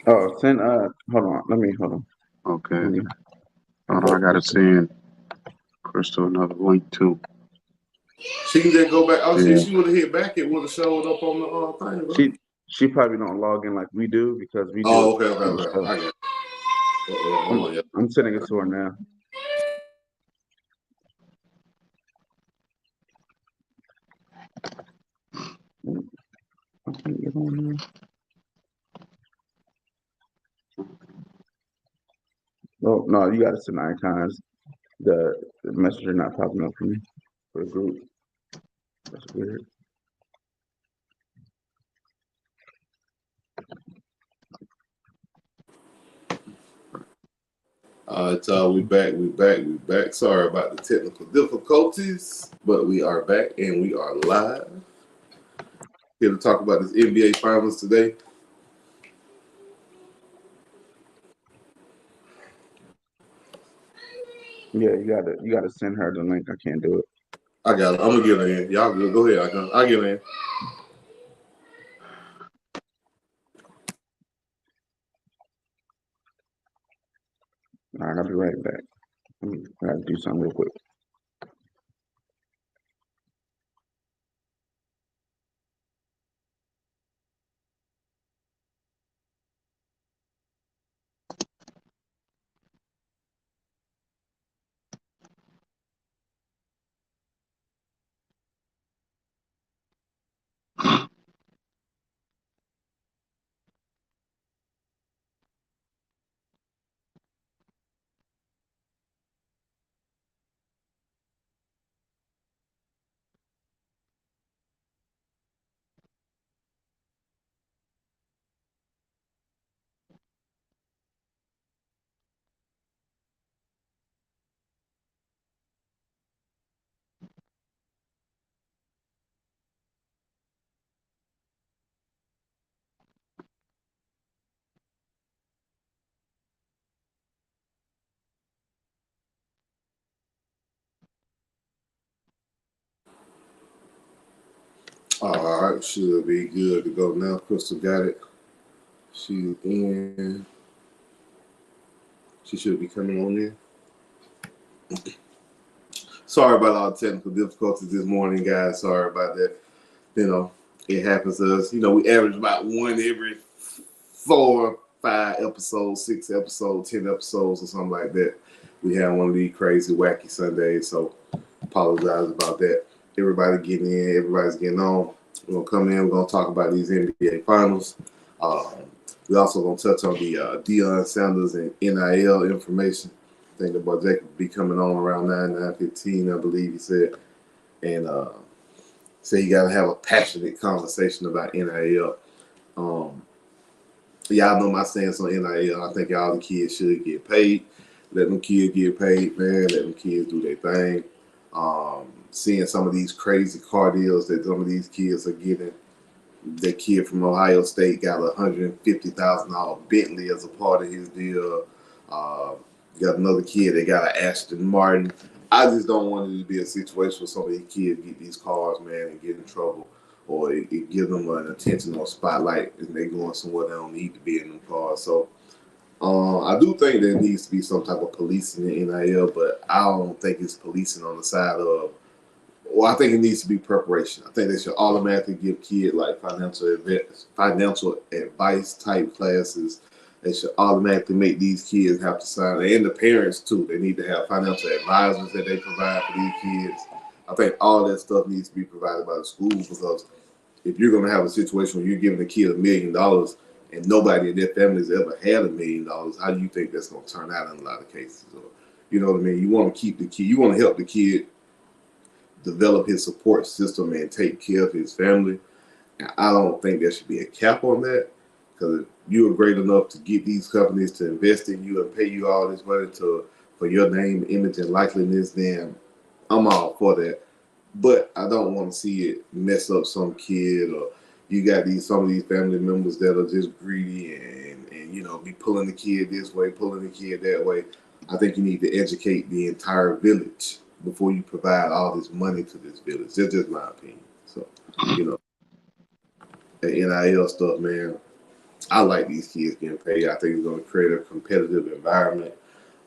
Oh, send hold on. Hold on. Okay. Let me Hold on, I help gotta Crystal. send Crystal another link too. She can just go back. Oh, see, Yeah. she would have hit back. It would have showed up on the thing, bro. She probably don't log in like we do because we do it Oh, okay, okay, through the okay. show. I got it. Hold I'm on, yeah. I'm sending it to her now. I can't get on there. Oh no, you got to send icons. The messenger not popping up for me for the group. That's weird. All right, y'all. We back. Sorry about the technical difficulties, but we are back and we are live here to talk about this NBA Finals today. Yeah, you gotta send her the link. I can't do it. I got it. I'm gonna get her in. Y'all good? Go ahead. I get her in. All right, I'll be right back. I gotta do something real quick. All right, should be good to go now. Crystal got it. She's in. She should be coming on in. Sorry about all the technical difficulties this morning, guys. Sorry about that. You know, it happens to us. You know, we average about one every 4, 5 episodes, 6 episodes, 10 episodes, or something like that. We have one of these crazy, wacky Sundays, so apologize about that. Everybody getting in, everybody's getting on. We're gonna come in. We're gonna talk about these NBA finals. Um, we also gonna touch on the Deion Sanders and NIL information. I think the boy Jacob will be coming on around 9:15, I believe he said, and so you got to have a passionate conversation about NIL. Um, y'all know my stance on NIL. I think all the kids should get paid. Let them kids get paid, man. Let them kids do their thing. Seeing some of these crazy car deals that some of these kids are getting. That kid from Ohio State got a $150,000 Bentley as a part of his deal. Uh, you got another kid that got an Aston Martin. I just don't want it to be a situation where some of these kids get these cars, man, and get in trouble, or it give them an attention or spotlight, and they going somewhere they don't need to be in them cars. So I do think there needs to be some type of policing in NIL, but I don't think it's policing on the side of. Well, I think it needs to be preparation. I think they should automatically give kids like financial advice type classes. They should automatically make these kids have to sign, and the parents too. They need to have financial advisors that they provide for these kids. I think all that stuff needs to be provided by the school, because if you're going to have a situation where you're giving a kid $1 million and nobody in their family's ever had $1 million, how do you think that's going to turn out in a lot of cases? Or, you know what I mean? You want to keep the kid, you want to help the kid develop his support system and take care of his family. And I don't think there should be a cap on that, because if you are great enough to get these companies to invest in you and pay you all this money to for your name, image, and likeliness, then I'm all for that. But I don't want to see it mess up some kid, or you got these some of these family members that are just greedy and be pulling the kid this way, pulling the kid that way. I think you need to educate the entire village before you provide all this money to this village. That's just my opinion. So, you know, the NIL stuff, man. I like these kids getting paid. I think it's going to create a competitive environment.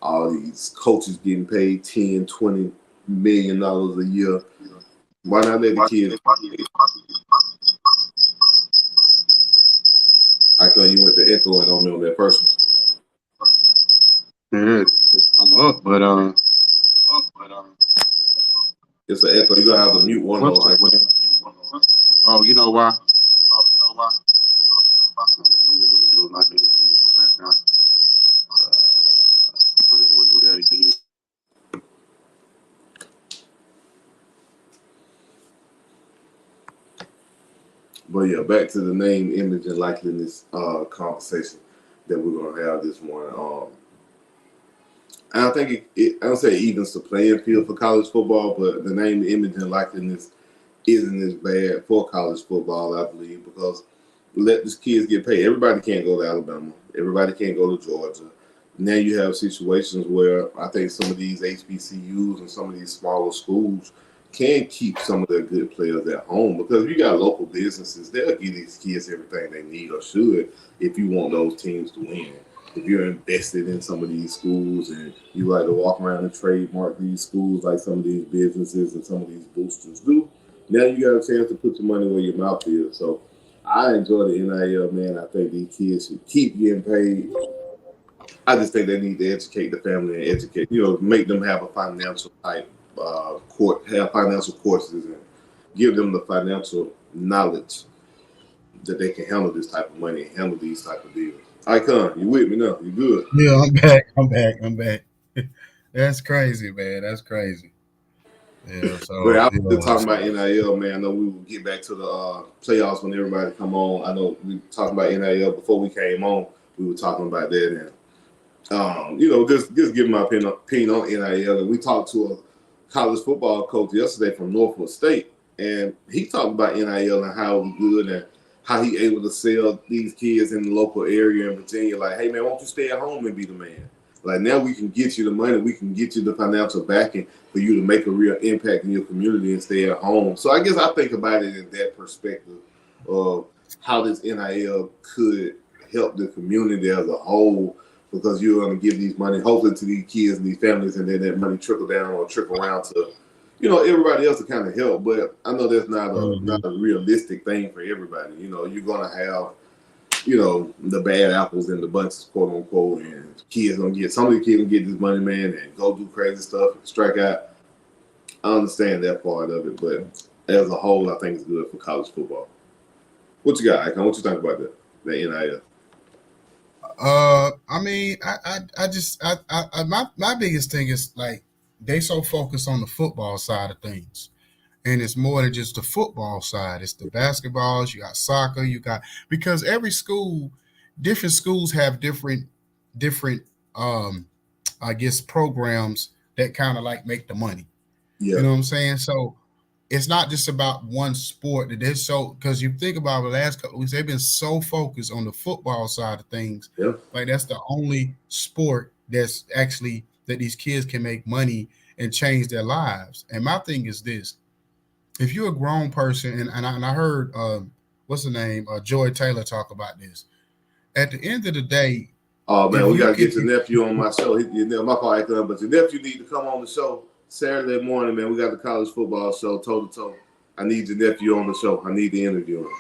All these coaches getting paid $10, $20 million a year. Why not let the kids? I thought you went to echoing on me on that first one. Yeah, I'm up, but It's an echo. You gotta have to mute one what's more. that? Oh, you know why? Let me do it like this. Let me go back down. I don't want to do that again. But yeah, back to the name, image, and likeness conversation that we're gonna have this morning. And I think I don't say it evens the playing field for college football, but the name, image, and likeness isn't as bad for college football, I believe, because let these kids get paid. Everybody can't go to Alabama. Everybody can't go to Georgia. Now you have situations where I think some of these HBCUs and some of these smaller schools can keep some of their good players at home, because if you got local businesses, they'll give these kids everything they need or should if you want those teams to win. If you're invested in some of these schools and you like to walk around and trademark these schools like some of these businesses and some of these boosters do, now you got a chance to put your money where your mouth is. So I enjoy the NIL, man. I think these kids should keep getting paid. I just think they need to educate the family and educate, make them have a financial type have financial courses and give them the financial knowledge that they can handle this type of money and handle these type of deals. Icon, you with me now? You good? Yeah, I'm back. That's crazy, man. That's crazy. Yeah, so But I was just talking about NIL, man. I know we will get back to the playoffs when everybody come on. I know we talking about NIL before we came on. We were talking about that, and just giving my opinion on NIL. And we talked to a college football coach yesterday from Norfolk State, and he talked about NIL and how it was good and how he able to sell these kids in the local area in Virginia. Like, hey man, why don't you stay at home and be the man? Like, now we can get you the money, we can get you the financial backing for you to make a real impact in your community and stay at home. So I guess I think about it in that perspective of how this NIL could help the community as a whole, because you're going to give these money hopefully to these kids and these families, and then that money trickle down or trickle around to everybody else to kind of help. But I know that's not a realistic thing for everybody. You're going to have the bad apples in the bunches, quote unquote, and some of the kids gonna get this money, man, and go do crazy stuff and strike out. I understand that part of it, but as a whole, I think it's good for college football. What you got, Icon? What you think about that? The NIL? I mean, my biggest thing is, like, they so focused on the football side of things. And it's more than just the football side. It's the basketballs, you got soccer, because every school, different schools have different, I guess, programs that kind of like make the money. Yeah. You know what I'm saying? So it's not just about one sport that they're because you think about the last couple of weeks, they've been so focused on the football side of things. Yeah. Like, that's the only sport that's actually that these kids can make money and change their lives. And my thing is this: if you're a grown person, and I heard what's the name, Joy Taylor, talk about this. At the end of the day, oh man, we gotta get your nephew on my show. My fault, Icon, but your nephew need to come on the show Saturday morning, man. We got the college football show, toe to toe. I need your nephew on the show. I need to interview him.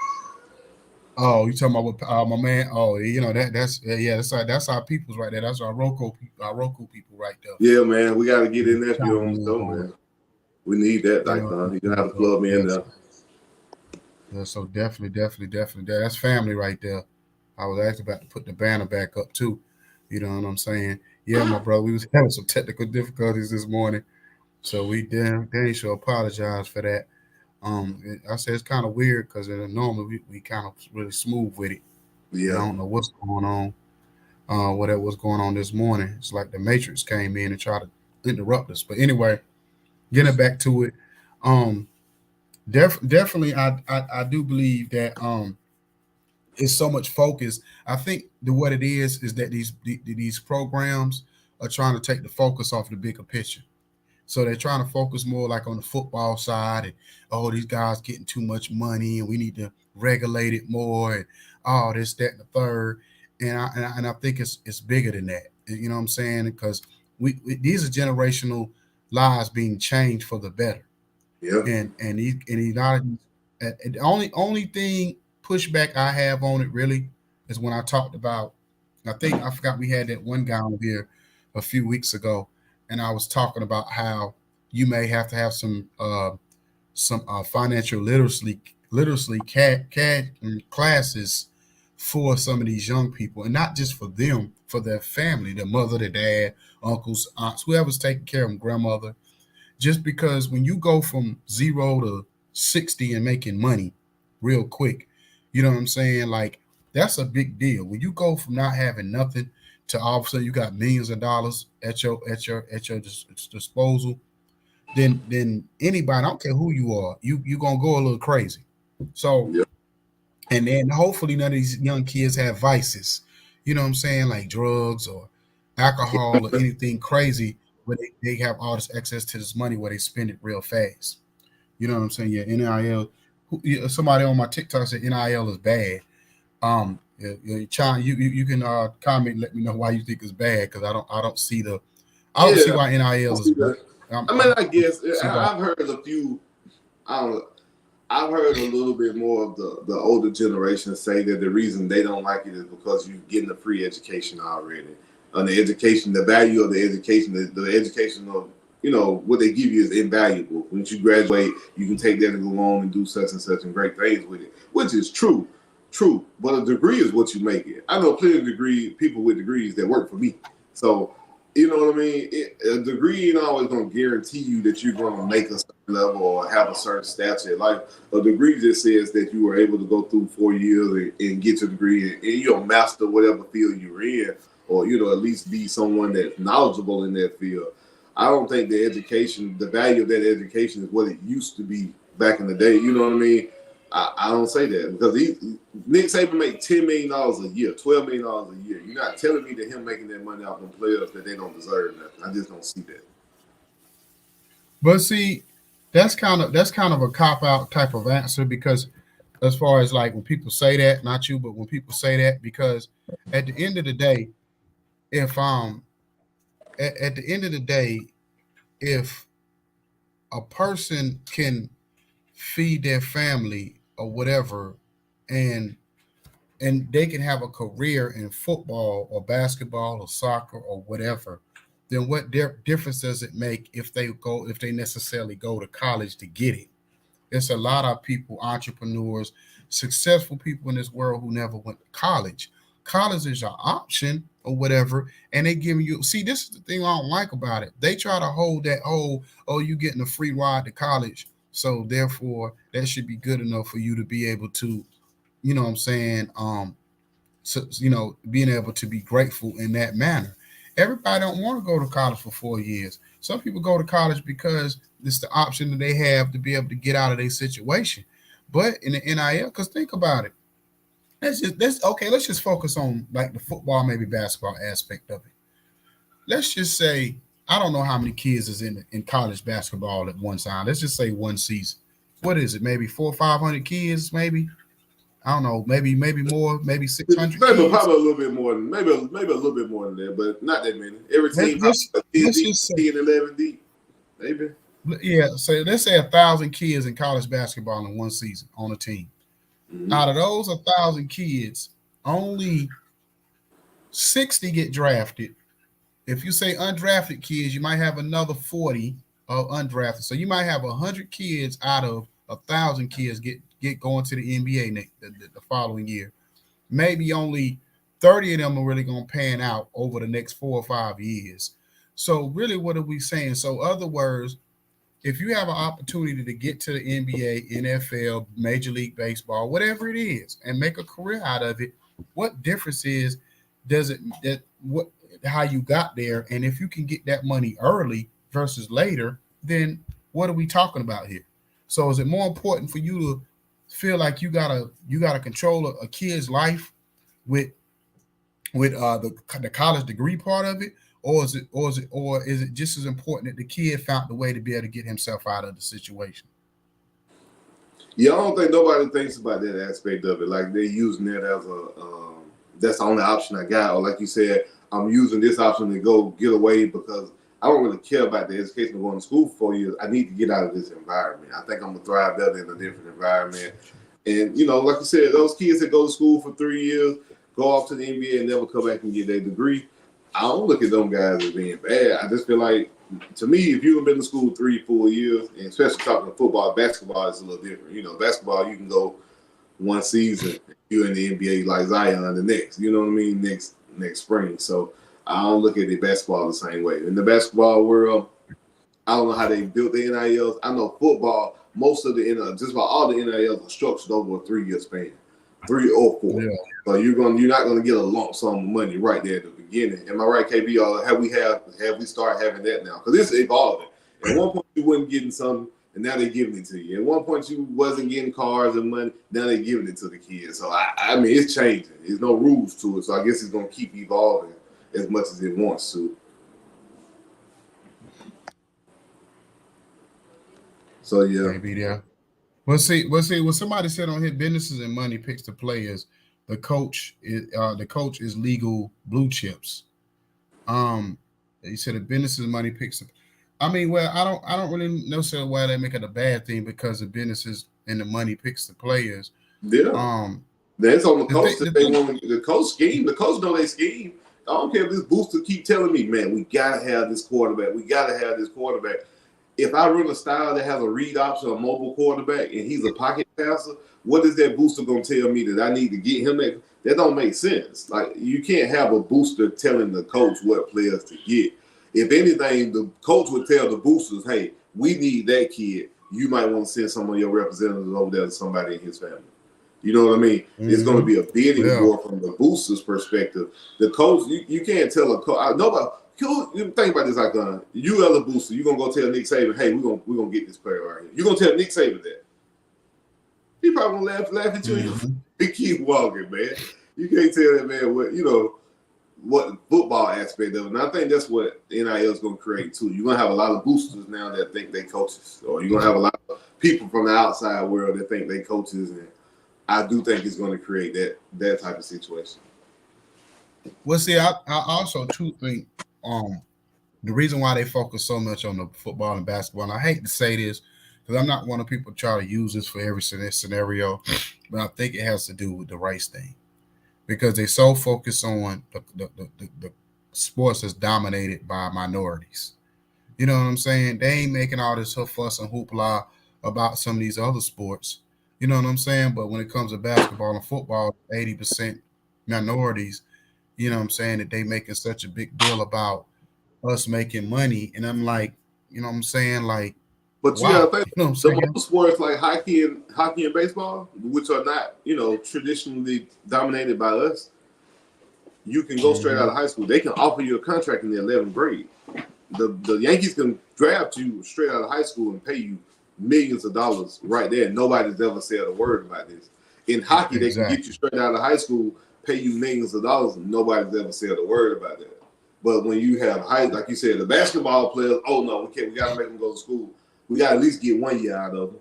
Oh, you talking about my man? Oh, that's our peoples right there. That's our Roku people right there. Yeah, man, we gotta get his nephew on the show, man. We need that, Icon. You're gonna have to plug me in there. Yeah, so definitely. That's family right there. I was actually about to put the banner back up too. You know what I'm saying? Yeah, my brother, we was having some technical difficulties this morning, so we damn sure apologize for that. I said it's kind of weird because normally we kind of really smooth with it. Yeah. I don't know what's going on. Whatever was going on this morning, it's like the Matrix came in and tried to interrupt us. But anyway, getting back to it, definitely, I do believe that it's so much focus. I think what it is that these programs are trying to take the focus off the bigger picture. So they're trying to focus more like on the football side, and these guys getting too much money and we need to regulate it more. oh, this, that, and the third. And I think it's bigger than that. You know what I'm saying? Because these are generational lives being changed for the better. Yeah. And not and the only thing pushback I have on it really is when I talked about, I forgot we had that one guy on here a few weeks ago, and I was talking about how you may have to have some financial literacy classes for some of these young people, and not just for them, for their family, their mother, their dad, uncles, aunts, whoever's taking care of them, grandmother. Just because when you go from 0 to 60 and making money real quick, you know what I'm saying? Like, that's a big deal. When you go from not having nothing to all of a sudden you got millions of dollars at your disposal, then anybody, I don't care who you are, you gonna go a little crazy. So, Yeah. and then hopefully none of these young kids have vices, you know what I'm saying, like drugs or alcohol or anything crazy where they have all this access to this money where they spend it real fast. You know what I'm saying? Yeah, NIL. Somebody on my TikTok said NIL is bad. You can comment and let me know why you think it's bad, because I don't see Yeah. why I NIL is see bad. that. I mean, I guess See why. I've heard a few. I don't know. I've heard a little bit more of the older generation say that the reason they don't like it is because you're getting a free education already. And the education, the value of the education, the education of, what they give you is invaluable. Once you graduate, you can take that and go on and do such and such and great things with it, which is true. True. But a degree is what you make it. I know plenty of people with degrees that work for me. So, you know what I mean? A degree ain't always going to guarantee you that you're going to make a certain level or have a certain stature. Like, a degree just says that you were able to go through 4 years and get your degree and you'll master whatever field you're in, or, at least be someone that's knowledgeable in that field. I don't think the value of that education is what it used to be back in the day. You know what I mean? I don't say that because Nick Saban make $10 million a year, $12 million a year. You're not telling me that him making that money off them players that they don't deserve nothing. I just don't see that. But see, that's kind of a cop out type of answer, because as far as like when people say that, not you, but when people say that, because at the end of the day, if at the end of the day, if a person can feed their family or whatever, and they can have a career in football or basketball or soccer or whatever, then what difference does it make if they necessarily go to college to get it? There's a lot of people, entrepreneurs, successful people in this world who never went to college. College is your option or whatever, and they give you. See, this is the thing I don't like about it. They try to hold that whole, oh, you getting a free ride to college, so therefore that should be good enough for you to be able to, you know what I'm saying, so, being able to be grateful in that manner. Everybody don't want to go to college for 4 years. Some people go to college because it's the option that they have to be able to get out of their situation. But in the NIL, because think about it, let's just focus on like the football, maybe basketball aspect of it. Let's just say I don't know how many kids is in college basketball at one time. Let's just say one season. What is it? Maybe 400 or 500 kids, maybe. I don't know, maybe more, maybe 600 Maybe kids. probably a little bit more than maybe a little bit more than that, but not that many. Every team Let's, probably 10 let's deep, just say, 10, 11 deep, maybe. yeah. So let's say 1,000 kids in college basketball in one season on a team. Mm-hmm. Out of those 1,000 kids, only 60 get drafted. If you say undrafted kids, you might have another 40 of undrafted. So you might have 100 kids out of 1,000 kids get going to the NBA the following year. Maybe only 30 of them are really going to pan out over the next 4 or 5 years. So really, what are we saying? So other words, if you have an opportunity to get to the NBA, NFL, Major League Baseball, whatever it is, and make a career out of it, what difference does it that what how you got there? And if you can get that money early versus later, then what are we talking about here? So is it more important for you to feel like you gotta control a kid's life with the college degree part of it, or is it just as important that the kid found the way to be able to get himself out of the situation? Yeah, I don't think nobody thinks about that aspect of it. Like they're using that as that's the only option I got. Or like you said, I'm using this option to go get away because I don't really care about the education of going to school for 4 years. I need to get out of this environment. I think I'm gonna thrive better in a different environment. And like you said, those kids that go to school for 3 years, go off to the NBA and never come back and get their degree. I don't look at them guys as being bad. I just feel like, to me, if you've been to school 3-4 years, and especially talking football, basketball is a little different. Basketball, you can go one season, you're in the NBA like Zion the next, you know what I mean, next spring. So I don't look at the basketball the same way. In the basketball world, I don't know how they built the NILs. I know football, most of the just about all the NILs are structured over a 3-year span, 3 or 4. Yeah. So you're not gonna get a lump sum of money right there at the beginning. Am I right, KB? Or have we started having that now? Because it's evolving. At one point you wasn't getting something, and now they're giving it to you. At one point you wasn't getting cars and money, now they're giving it to the kids. So I mean, it's changing. There's no rules to it. So I guess it's gonna keep evolving as much as it wants to. So yeah. Maybe there. Well, see, what somebody said on here, businesses and money picks the players. The coach is legal blue chips. He said the businesses and money picks the. I mean, well, I don't really know why they make it a bad thing because the businesses and the money picks the players. Yeah. That's on the coach that they want. The coach scheme. The coach know they scheme. I don't care if this booster keep telling me, man, we gotta have this quarterback. We gotta have this quarterback. If I run a style that has a read option, a mobile quarterback, and he's a pocket passer, what is that booster gonna tell me that I need to get him? That don't make sense. Like, you can't have a booster telling the coach what players to get. If anything, the coach would tell the boosters, hey, we need that kid. You might want to send some of your representatives over there to somebody in his family. You know what I mean? Mm-hmm. It's going to be a bidding war from the booster's perspective. The coach, you can't tell a coach. Nobody. Think about this, like you as a booster, you're gonna go tell Nick Saban, hey, we're gonna get this player right here. You're gonna tell Nick Saban that. He probably gonna laugh at you. Mm-hmm. He keep walking, man. You can't tell that man what football aspect of it. And I think that's what NIL is gonna create too. You're gonna have a lot of boosters now that think they coaches, or you're gonna have a lot of people from the outside world that think they coaches, and I do think it's gonna create that type of situation. Well, see, I also too think the reason why they focus so much on the football and basketball, and I hate to say this because I'm not one of people try to use this for every scenario, but I think it has to do with the race thing because they so focused on the sports that's dominated by minorities. You know what I'm saying? They ain't making all this fuss and hoopla about some of these other sports. You know what I'm saying? But when it comes to basketball and football, 80% minorities. You know what I'm saying, that they making such a big deal about us making money. And I'm like, you know what I'm saying? Like, but you gotta think, you know some other sports like hockey and baseball, which are not, traditionally dominated by us, you can go straight out of high school. They can offer you a contract in the 11th grade. The Yankees can draft you straight out of high school and pay you millions of dollars right there. Nobody's ever said a word about this. In hockey, they can get you straight out of high school, pay you millions of dollars, and nobody's ever said a word about that. But when you have like you said, the basketball players, oh no, we gotta make them go to school. We gotta at least get 1 year out of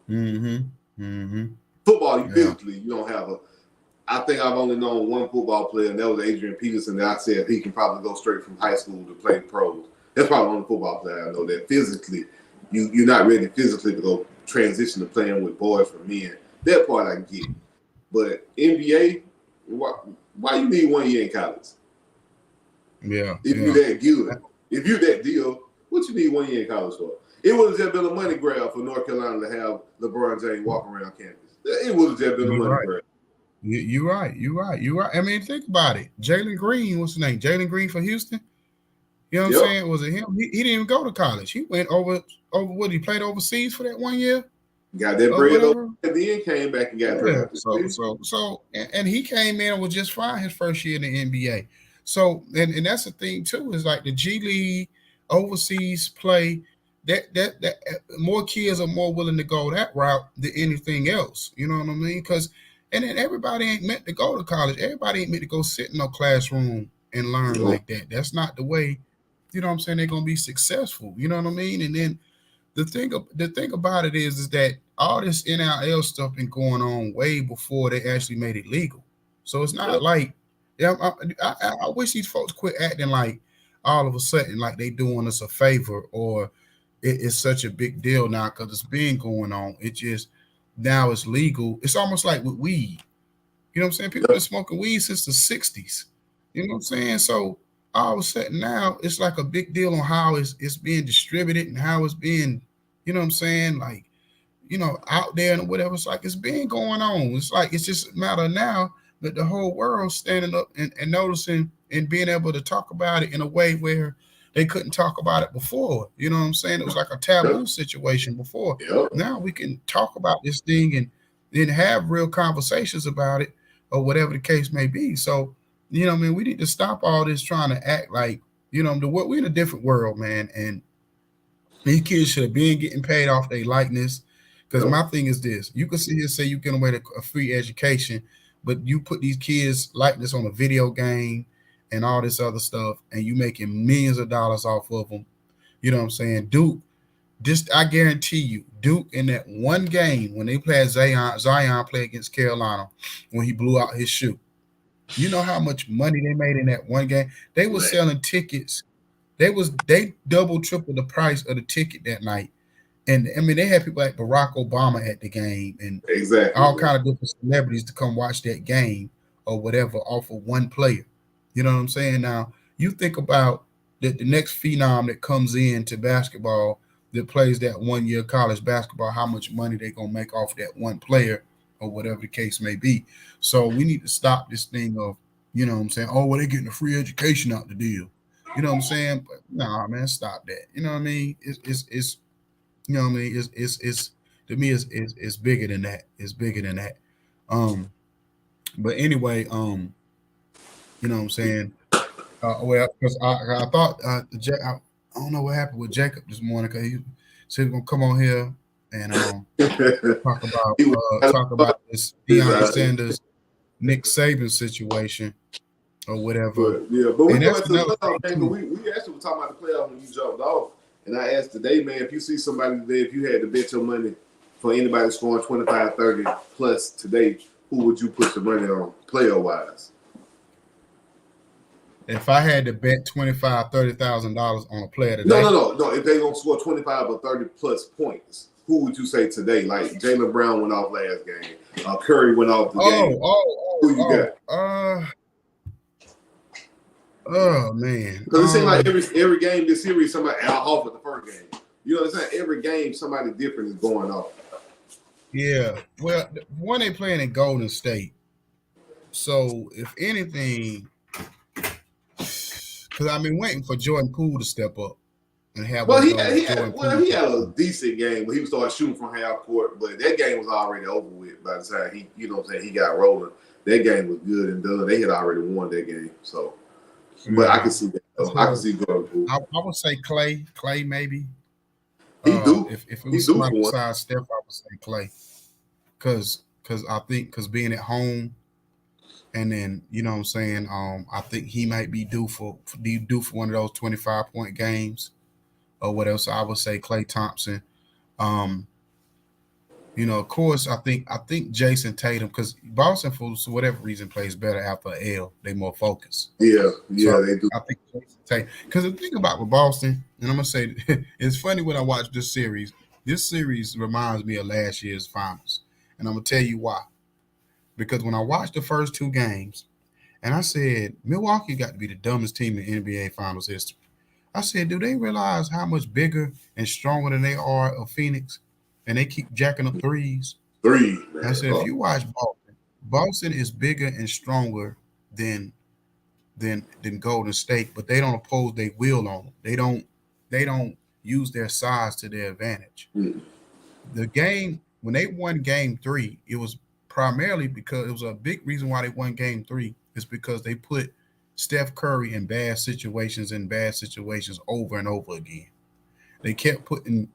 them. Football, you don't have I think I've only known one football player, and that was Adrian Peterson, that I said he can probably go straight from high school to play pros. That's probably the only football player I know that physically, you're not ready physically to go transition to playing with boys for men. That part I get. But NBA, why you need 1 year in college? Yeah. If you're that good, if you're that deal, what you need 1 year in college for? It would have just been a money grab for North Carolina to have LeBron James walk around campus. It would have just been a money grab. You're right. I mean, think about it. Jalen Green, what's his name? Jalen Green for Houston. You know what I'm saying? Was it him? He didn't even go to college. He went over what he played overseas for that 1 year. Got that bread over, and then came back and got drafted. So, and he came in and was just fine his first year in the NBA. So, and that's the thing too, is like the G League, overseas play. That more kids are more willing to go that route than anything else. You know what I mean? And then everybody ain't meant to go to college. Everybody ain't meant to go sit in no classroom and learn like that. That's not the way. You know what I'm saying? They're gonna be successful. You know what I mean? And then the thing about it is that all this NIL stuff been going on way before they actually made it legal. So it's not like, yeah, I wish these folks quit acting like all of a sudden like they doing us a favor or it's such a big deal now because it's been going on. It just now it's legal. It's almost like with weed. You know what I'm saying? People been smoking weed since the 60s. You know what I'm saying? So all of a sudden now it's like a big deal on how it's being distributed and how it's being, you know what I'm saying? Like, out there and whatever. It's like it's been going on. It's like it's just a matter now that the whole world standing up and noticing and being able to talk about it in a way where they couldn't talk about it before. You know what I'm saying? It was like a taboo situation before. Yep. Now we can talk about this thing and then have real conversations about it or whatever the case may be. So, I mean, we need to stop all this trying to act like, we're in a different world, man. And these kids should have been getting paid off their likeness. Because my thing is this: you can sit here and say you get away with a free education, but you put these kids' likeness on a video game and all this other stuff, and you making millions of dollars off of them. You know what I'm saying? Duke, I guarantee you, Duke in that one game when they played Zion play against Carolina when he blew out his shoe. You know how much money they made in that one game? They were selling tickets. They double, triple the price of the ticket that night. And I mean, they had people like Barack Obama at the game and all kind of different celebrities to come watch that game or whatever off of one player. You know what I'm saying? Now, you think about the next phenom that comes into basketball that plays that 1 year college basketball, how much money they're going to make off that one player or whatever the case may be. So we need to stop this thing of, you know what I'm saying? Oh, well, they're getting a free education out the deal. You know what I'm saying? But nah, man, stop that. You know what I mean? It's you know what I mean? It's to me, it's bigger than that. It's bigger than that. But anyway, you know what I'm saying? Well, because I thought I don't know what happened with Jacob this morning because he said he's gonna come on here and talk about this Deion Sanders, Nick Saban situation or whatever. But we going to the playoff game. But we actually were talking about the playoff when you jumped off. And I asked today, man, if you see somebody today, if you had to bet your money for anybody scoring 25, 30 plus today, who would you put the money on player-wise? If I had to bet $25,000, $30,000 on a player today. No. If they gonna score 25 or 30 plus points, who would you say today? Like Jaylen Brown went off last game. Curry went off the game. Who you got? Oh man. Because it seems like every game this series, somebody Al Horford the first game. You know what I'm saying? Every game, somebody different is going off. Yeah. Well, one they playing in Golden State. So if anything, because I've been waiting for Jordan Poole to step up and have. Well, he had a decent game when he started shooting from half court, but that game was already over with by the time he got rolling. That game was good and done. They had already won that game, so. But I can see that. I can see Jordan Poole. I would say Clay. Clay maybe. He do. If it was somebody besides Steph, I would say Clay. Because I think being at home, and then you know what I'm saying. I think he might be due for one of those 25-point games, or what else. So I would say Klay Thompson. Of course, I think Jason Tatum, because Boston, for whatever reason, plays better after an L. They more focused. Yeah, they do. I think Jason Tatum, because the thing about with Boston, and I'm gonna say, it's funny when I watch this series. This series reminds me of last year's finals, and I'm gonna tell you why. Because when I watched the first two games, and I said Milwaukee got to be the dumbest team in NBA Finals history. I said, do they realize how much bigger and stronger than they are of Phoenix? And they keep jacking up threes. Man. I said, if you watch Boston is bigger and stronger than Golden State, but they don't oppose their will on them. They don't use their size to their advantage. Mm. The game, when they won game 3, it was primarily because it was a big reason why they won game 3 is because they put Steph Curry in bad situations over and over again. They kept putting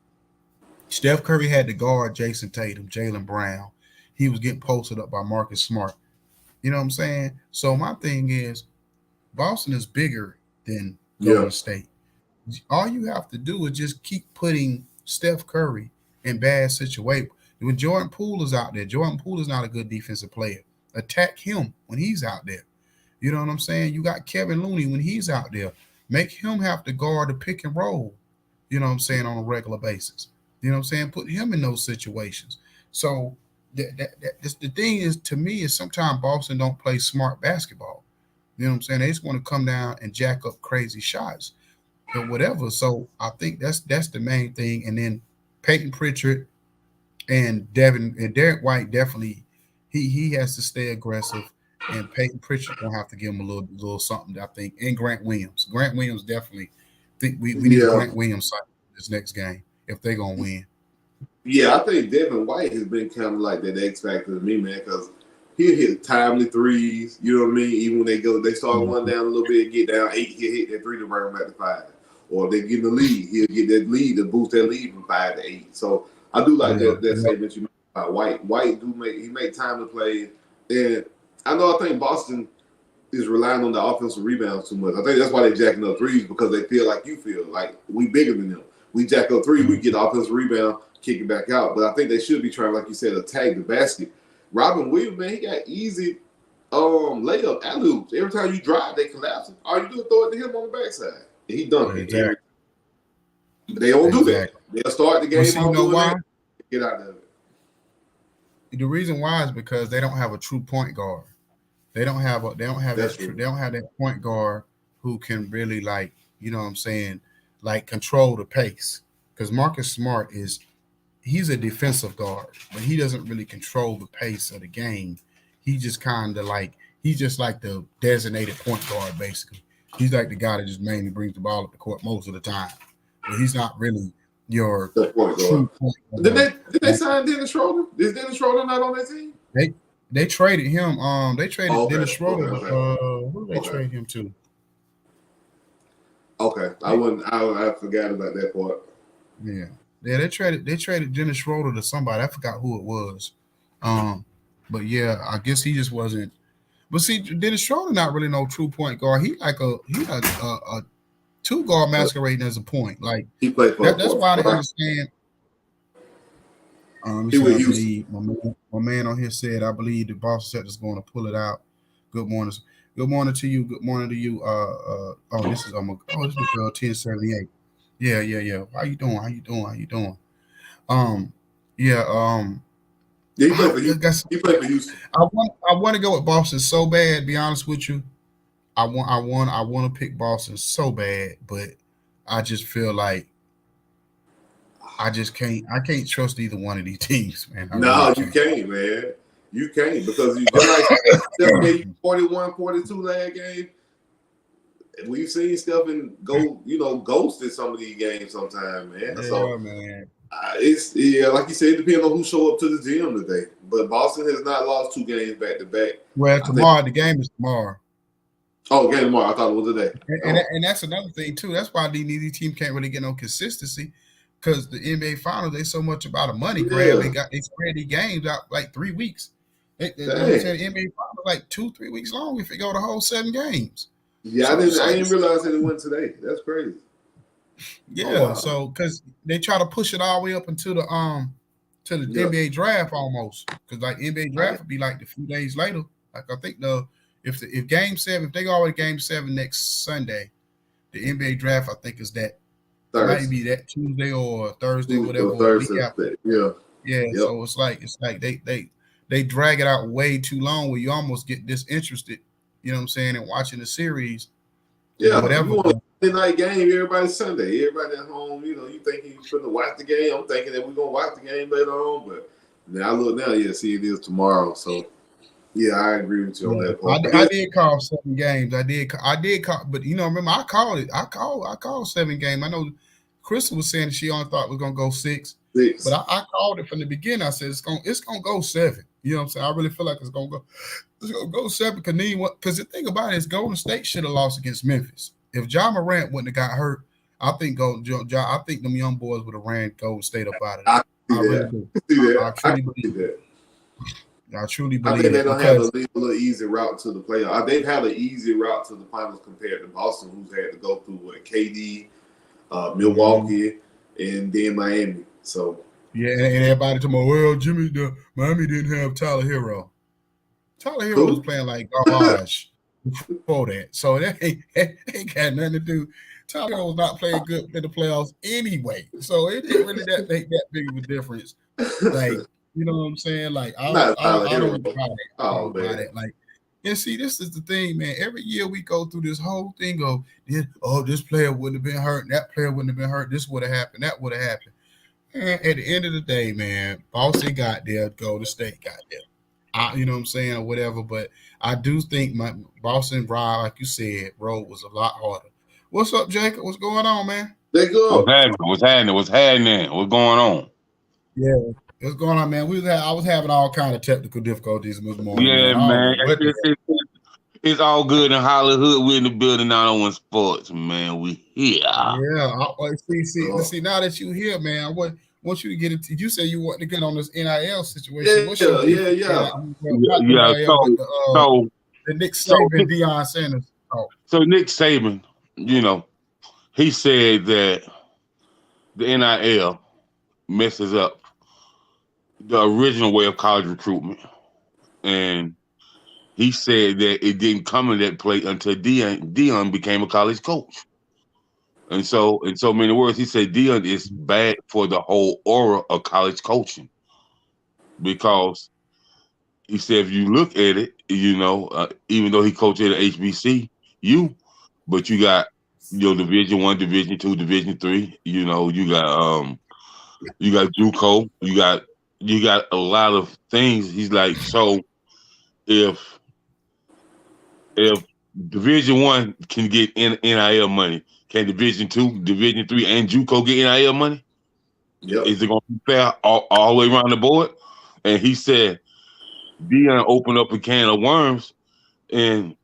Steph Curry had to guard Jason Tatum, Jaylen Brown. He was getting posted up by Marcus Smart. You know what I'm saying? So my thing is, Boston is bigger than Golden State. All you have to do is just keep putting Steph Curry in bad situation. When Jordan Poole is out there, Jordan Poole is not a good defensive player. Attack him when he's out there. You know what I'm saying? You got Kevin Looney when he's out there. Make him have to guard the pick and roll, you know what I'm saying, on a regular basis. You know what I'm saying? Put him in those situations. So the thing is, to me, is sometimes Boston don't play smart basketball. You know what I'm saying? They just want to come down and jack up crazy shots or whatever. So I think that's the main thing. And then Peyton Pritchard and Derek White definitely he has to stay aggressive. And Peyton Pritchard gonna have to give him a little something, I think. And Grant Williams. Grant Williams definitely think we need Grant Williams this next game if they're gonna win. Yeah, I think Devin White has been kind of like that X factor to me, man, because he'll hit timely threes. You know what I mean? Even when they start one down a little bit, get down 8, he'll hit that 3 to bring them back to 5. Or if they get in the lead, he'll get that lead to boost that lead from 5 to 8. So I do like that statement you made about White. White make time to play, and I think Boston is relying on the offensive rebounds too much. I think that's why they're jacking up threes, because they feel like you feel like we bigger than them. We jack up 3, we get offensive rebound, kick it back out. But I think they should be trying, like you said, attack the basket. Robin Williams, man, he got easy layup alley-oops. Every time you drive, they collapse. All you do is throw it to him on the backside. And he dunked it. Exactly. They don't do that. They'll start the game off doing that. Get out of it. The reason why is because they don't have a true point guard. They don't have that point guard who can really, like, you know what I'm saying, like control the pace. Because Marcus Smart he's a defensive guard, but he doesn't really control the pace of the game. He just kind of like he's just like the designated point guard, basically. He's like the guy that just mainly brings the ball up the court most of the time. But he's not really your point true point guard. Did they sign Dennis Schroeder? Is Dennis Schroeder not on that team? They traded him. They traded Dennis Schroeder. Who did they trade him to? Okay, I forgot about that part. Yeah, they traded Dennis Schroeder to somebody. I forgot who it was. But yeah, I guess he just wasn't. But see, Dennis Schroeder not really no true point guard. He like a 2 guard masquerading as a point. Like he played for that's why I understand. My man on here said, I believe the Boston Celtics is going to pull it out. Good morning to you. Good morning to you. This is girl 1078. Yeah. How you doing? He played for Houston. I want to go with Boston so bad. To be honest with you, I want to pick Boston so bad, but I just feel like I can't trust either one of these teams, man. You can't, man. You can't, because you like 41, 42 last game. We've seen Steph ghosted some of these games sometimes, man. Yeah, so, man. It's like you said, it depends on who show up to the gym today. But Boston has not lost 2 games back to back. Well, the game is tomorrow. Oh, game tomorrow. I thought it was today. And that's another thing too. That's why these teams can't really get no consistency, because the NBA Finals, they so much about a money grab. They spread these games out like 3 weeks. The NBA Finals like 2-3 weeks long if it go the whole 7 games. Yeah, I didn't realize that it went today. That's crazy. Yeah, so because they try to push it all the way up until the NBA draft almost, because like NBA draft would be like a few days later. Like I think if Game 7, if they go over to Game 7 next Sunday, the NBA draft I think is that Thursday. Maybe that Tuesday or Thursday, whatever. Thursday. Yeah. Yep. So it's like they drag it out way too long, where you almost get disinterested. You know what I'm saying? And watching the series. Yeah. Whatever. You want a midnight game? Everybody's Sunday. Everybody at home. You think you're going to watch the game. I'm thinking that we're going to watch the game later on, but now I look now. Yeah, see, it is tomorrow. So. Yeah, I agree with you on that part. I did call 7 games. I did call, but remember, I called it. I called 7 games. I know Crystal was saying she only thought it was gonna go 6. But I called it from the beginning. I said it's gonna go 7. You know what I'm saying? I really feel like it's gonna go 7 because the thing about it is Golden State should have lost against Memphis. If Ja Morant wouldn't have got hurt, I think them young boys would have ran Golden State up out of there. I truly believe I think they don't have a little easy route to the playoffs. They've had an easy route to the finals compared to Boston, who's had to go through KD, Milwaukee, and then Miami. So Yeah, and everybody told me, well, Miami didn't have Tyler Hero. Tyler Hero was playing like garbage before that. So that ain't got nothing to do. Tyler Hero was not playing good in the playoffs anyway. So it didn't really make that big of a difference. Like, you know what I'm saying? Like, I don't buy that. Like, and see, this is the thing, man. Every year we go through this whole thing of, this player wouldn't have been hurt, that player wouldn't have been hurt, this would have happened, that would have happened. And at the end of the day, man, Boston got there, Golden State got there. You know what I'm saying, or whatever. But I do think my Boston Rob, like you said, road was a lot harder. What's up, Jacob? What's going on, man? they go. What's happening? What's going on? Yeah, what's going on, man? I was having all kind of technical difficulties this morning. Yeah, man. It's all good in Hollywood. We're in the building 901 Sports, man. We here. Yeah. See, now that you here, man, I want you to get into. You say you want to get on this NIL situation. Yeah. So the Nick Saban, Deion Sanders. So Nick Saban, he said that the NIL messes up the original way of college recruitment, and he said that it didn't come in that play until Deion became a college coach. And so, in so many words, he said Deion is bad for the whole aura of college coaching, because he said if you look at it, even though he coached at HBCU, but you got Division I, Division II, Division III. You got JUCO, you got a lot of things. He's like, so if Division I can get NIL money, can Division II, Division III, and JUCO get NIL money? Yep. Is it going to be fair all the way around the board? And he said, Deion opened up a can of worms, and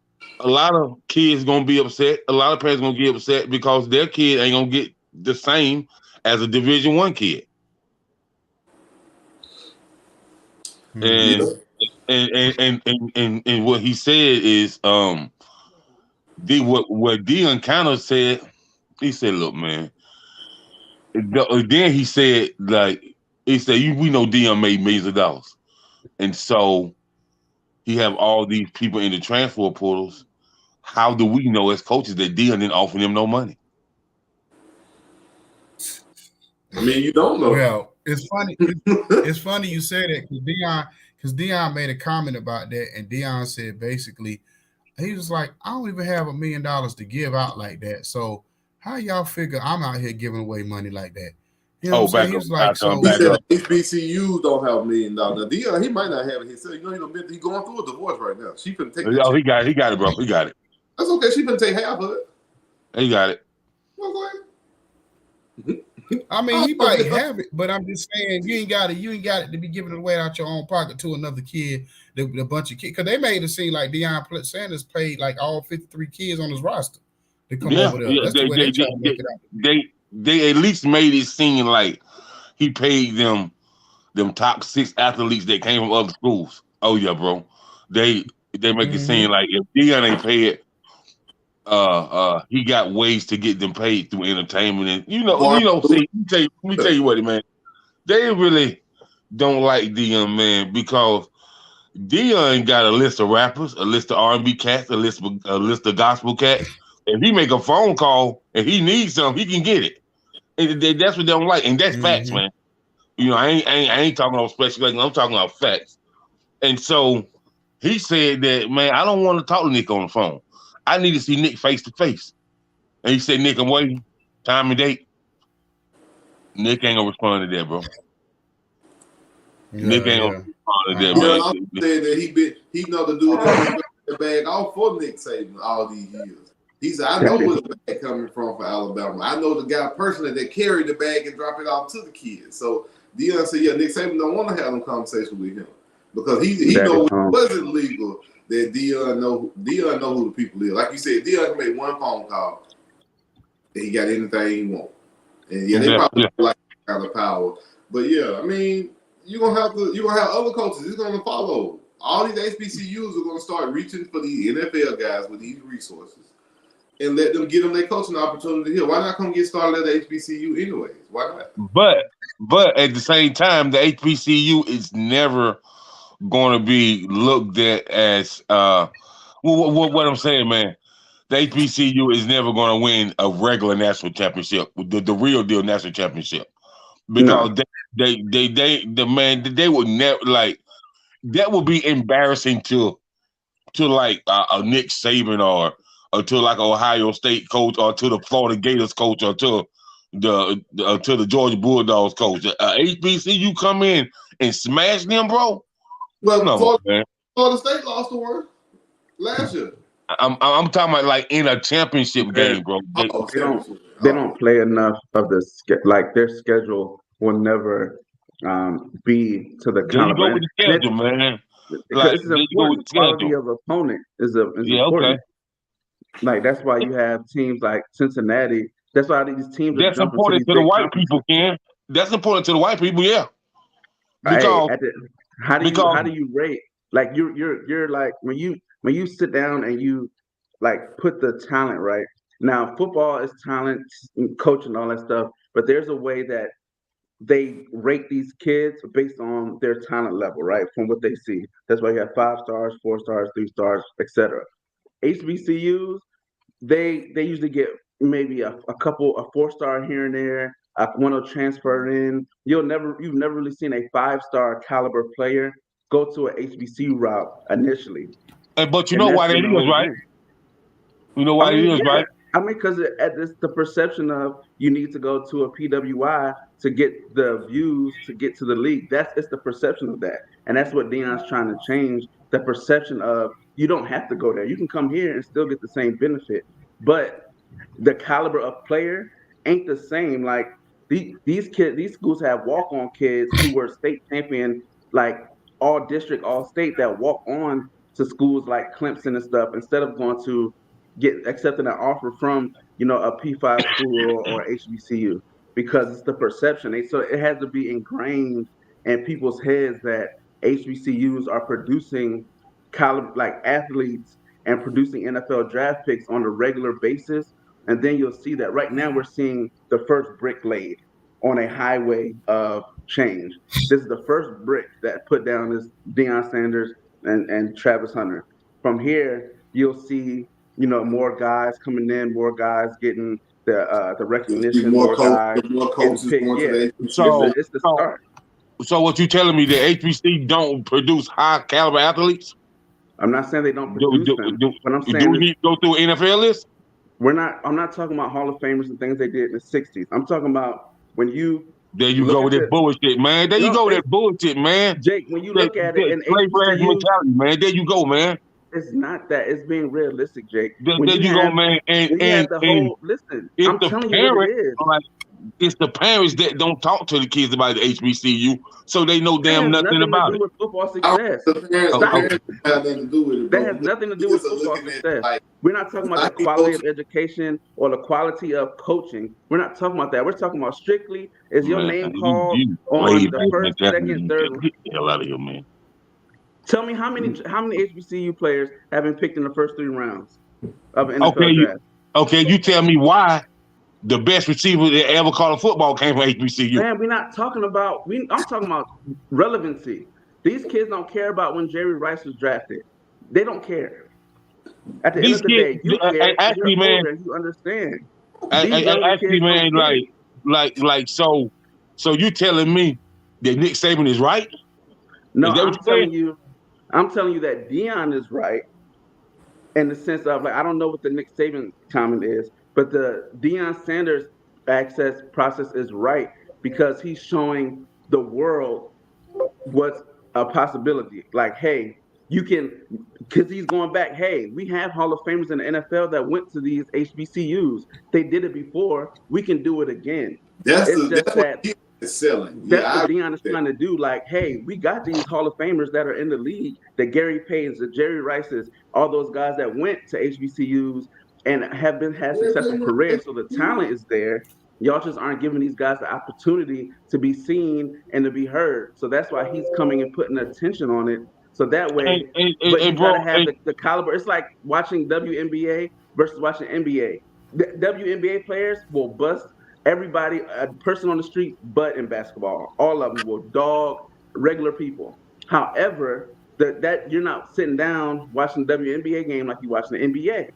a lot of kids going to be upset. A lot of parents going to get upset because their kid ain't going to get the same as a Division I kid. And what he said is, what Deion kind of said, he said, look, man. Then he said, we know Deion made millions of dollars. And so he have all these people in the transfer portals. How do we know as coaches that Deion didn't offer them no money? I mean, you don't know. Well, it's funny. It's funny you say that because Deion made a comment about that, and Deion said basically, he was like, I don't even have $1 million to give out like that. So how y'all figure I'm out here giving away money like that? You know what I'm saying? He was like, HBCUs don't have $1 million. Now, Deion, he might not have it himself. He's going through a divorce right now. She couldn't take it. Oh, he got it, bro. He got it. That's okay. She couldn't take half of it. He got it. I mean, he might have it, but I'm just saying you ain't got it to be giving it away out your own pocket to another kid, a bunch of kids. Because they made it seem like Deion Sanders paid like all 53 kids on his roster to come over there. That's the way they try to make it out. They at least made it seem like he paid them top 6 athletes that came from other schools. Oh yeah, bro. They make it seem like if Deion ain't paid, he got ways to get them paid through entertainment, and let me tell you what, man. They really don't like Deion, man, because Deion got a list of rappers, a list of R&B cats, a list of gospel cats. If he make a phone call and he needs something, he can get it. And that's what they don't like, and that's facts, man. I ain't talking about speculation. I'm talking about facts. And so he said that, man, I don't want to talk to Nick on the phone. I need to see Nick face to face. And he said, Nick, I'm waiting. Time and date. Nick ain't gonna respond to that, bro. Nick ain't gonna respond to that, man. I'm saying that he know the dude the bag off for Nick Saban all these years. He said, I know where the bag coming from for Alabama. I know the guy personally that carried the bag and drop it off to the kids. So Deion said, yeah, Nick Saban don't want to have them conversations with him because he know it wasn't legal. That Deion know who the people is. Like you said, Deion can make one phone call and he got anything he want. And they probably like that kind of power. But yeah, I mean, you're gonna have other coaches. It's gonna follow. All these HBCUs are gonna start reaching for the NFL guys with these resources. and let them get them their coaching opportunity here. Why not come get started at the HBCU anyways? Why not? But at the same time, the HBCU is never going to be looked at as what I'm saying, man. The HBCU is never going to win a regular national championship, the real deal national championship, because they would never like that would be embarrassing to like a Nick Saban or to like Ohio State coach or to the Florida Gators coach or to the Georgia Bulldogs coach. HBCU come in and smash them, bro. Well, No, man. Florida State lost the word last year. I'm talking about like in a championship game, bro. They don't play enough of the like their schedule will never be to the There you go caliber. with the schedule, man. Like, it's important. Quality of opponent is important. Okay. Like that's why you have teams like Cincinnati. That's why these teams. That's important to the white people, Ken. That's important to the white people, yeah. Because how do you rate? Like you're like when you sit down and you like put the talent right. Now football is talent, coaching, all that stuff. But there's a way that they rate these kids based on their talent level, right? From what they see. That's why you have 5 stars, 4 stars, 3 stars, etc. HBCUs, they usually get maybe a 4-star here and there. One will transfer in. You've never really seen a 5-star caliber player go to an HBCU route initially. But you know why that is, right? You know why it is, right? I mean, because it's the perception of you need to go to a PWI to get the views to get to the league. It's the perception of that, and that's what Deion's trying to change. The perception of you don't have to go there. You can come here and still get the same benefit, but the caliber of player ain't the same. Like these schools have walk-on kids who were state champion, like all district, all state, that walk on to schools like Clemson and stuff instead of going to get accepting an offer from a P5 school or HBCU, because it's the perception. So it has to be ingrained in people's heads that HBCUs are producing like athletes and producing NFL draft picks on a regular basis. And then you'll see that right now we're seeing the first brick laid on a highway of change. This is the first brick that put down is Deion Sanders and Travis Hunter. From here, you'll see more guys coming in, more guys getting the recognition, more guys, more coaches. So it's the start. So what you telling me, the HBC don't produce high caliber athletes? I'm not saying they don't produce them, but I'm saying do we need to go through an NFL list? I'm not talking about Hall of Famers and things they did in the 60s. I'm talking about when you. There you go with that bullshit, man. There you go with that bullshit, man. Jake, when you look at it in HBCU mentality, man. There you go, man. It's not that. It's being realistic, Jake. There you go, man. Listen, I'm telling you what it is. Like, it's the parents that don't talk to the kids about the HBCU, so they know damn nothing about it. With football success. That has nothing to do with it. That has nothing to do with football success. We're not talking about the quality of education or the quality of coaching. We're not talking about that. We're talking about strictly is your name called on the first, second, third. Get the hell out of here, man. Tell me how many HBCU players have been picked in the first 3 rounds of an NFL draft? Okay, you tell me why the best receiver that ever caught a football came from HBCU. Man, we're not talking about. I'm talking about relevancy. These kids don't care about when Jerry Rice was drafted. They don't care. At the end of the day, you care. Actually, man, older, you understand. Actually, man, like, so you telling me that Nick Saban is right? No, I'm telling you that Deion is right in the sense of, like, I don't know what the Nick Saban comment is, but the Deion Sanders access process is right because he's showing the world what's a possibility. Like, hey, you can, because he's going back, hey, we have Hall of Famers in the NFL that went to these HBCUs. They did it before. We can do it again. That's selling. That's what Deion is trying to do. Like, hey, we got these Hall of Famers that are in the league, the Gary Paynes, the Jerry Rices, all those guys that went to HBCUs and had successful careers. So the talent is there. Y'all just aren't giving these guys the opportunity to be seen and to be heard. So that's why he's coming and putting attention on it. So that way, but you gotta have the caliber. It's like watching WNBA versus watching NBA. The WNBA players will bust everybody, a person on the street, butt in basketball. All of them will dog regular people. However, that you're not sitting down watching the WNBA game like you watching the NBA.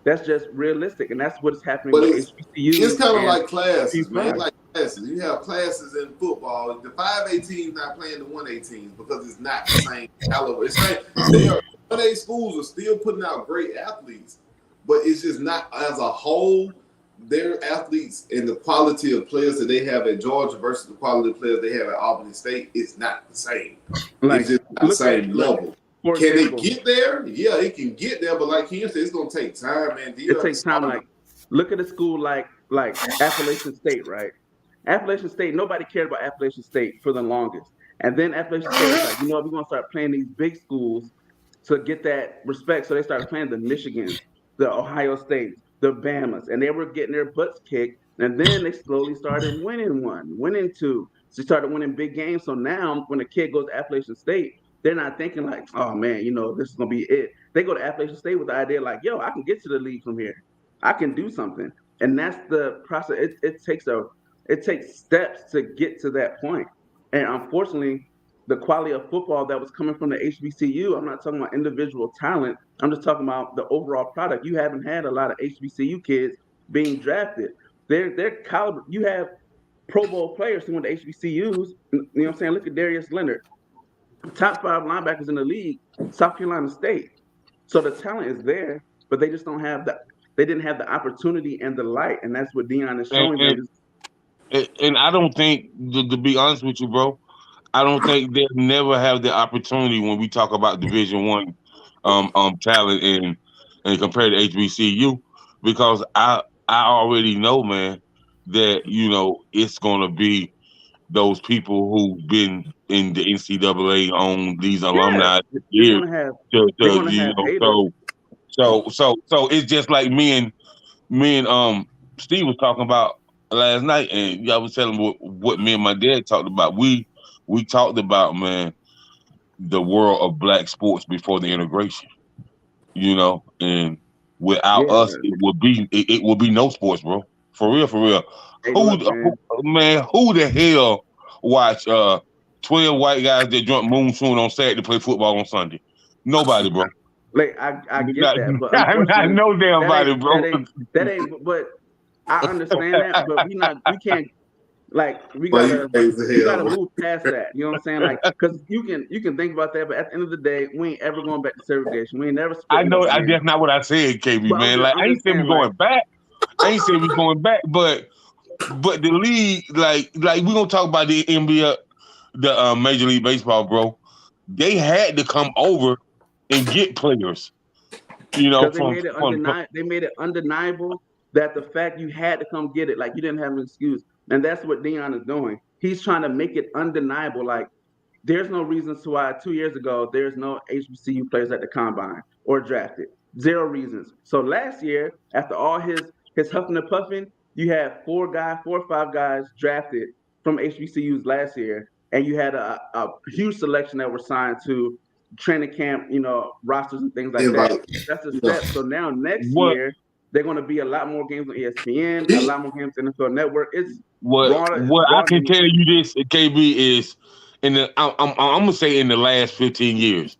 That's just realistic, and that's what's happening But with it's HBCUs. kind of and like classes, man. P5. Like classes. You have classes in football. The 5A teams not playing the 1A teams because it's not the same caliber. It's like they are 1A schools are still putting out great athletes, but it's just not as a whole. Their athletes and the quality of players that they have at Georgia versus the quality of players they have at Albany State is not the same. Like, It's just not the look same at- level. For Can example, it get there? Yeah, it can get there, but like Ken said, it's gonna take time, man. it takes time. Like, look at a school like Appalachian State, right? Appalachian State, nobody cared about Appalachian State for the longest, and then Appalachian State was like, we're gonna start playing these big schools to get that respect. So they started playing the Michigans, the Ohio States, the Bamas, and they were getting their butts kicked. And then they slowly started winning one, winning two. So they started winning big games. So now when a kid goes to Appalachian State, they're not thinking like, oh man, this is gonna be it. They go to Appalachian State with the idea like, yo, I can get to the league from here. I can do something. And that's the process. It takes steps to get to that point. And unfortunately, the quality of football that was coming from the HBCU, I'm not talking about individual talent. I'm just talking about the overall product. You haven't had a lot of HBCU kids being drafted. They're caliber. You have Pro Bowl players who went to HBCUs. You know what I'm saying? Look at Darius Leonard. Top 5 linebackers in the league, South Carolina State. So the talent is there, but they just don't have they didn't have the opportunity and the light, and that's what Deion is showing them. And I don't think, to be honest with you, bro, I don't think they'll never have the opportunity when we talk about Division I talent and compared to HBCU, because I already know, man, that it's gonna be those people who've been in the NCAA on these alumni years. So it's just like me and Steve was talking about last night, and I was telling him what me and my dad talked about. We talked about, man, the world of black sports before the integration, and without us, it would be no sports, bro. For real. Who the hell watch 12 white guys that drunk moonshine on Saturday to play football on Sunday? Nobody, bro. Like I get that, but not no damn body, bro. That ain't. But I understand that, but we can't. Like we gotta move past that. You know what I'm saying? Like, because you can think about that, but at the end of the day, we ain't ever going back to segregation. We ain't never. I know that's not what I said, KB, but man. I ain't saying we going back. I ain't saying we going back, but the league, like we gonna talk about the NBA, the Major League Baseball, bro. They had to come over and get players. They made it undeniable that the fact you had to come get it, like you didn't have an excuse, and that's what Deion is doing. He's trying to make it undeniable. Like there's no reasons to why 2 years ago there's no HBCU players at the combine or drafted. 0 reasons. So last year, after all his huffing and puffing, you had 4 or 5 guys drafted from HBCUs last year, and you had a huge selection that were signed to training camp, rosters and things like that. That's a step. So now next year, they're going to be a lot more games on ESPN, a lot more games on NFL Network. It's what I can tell you this, KB, is I'm gonna say in the last 15 years,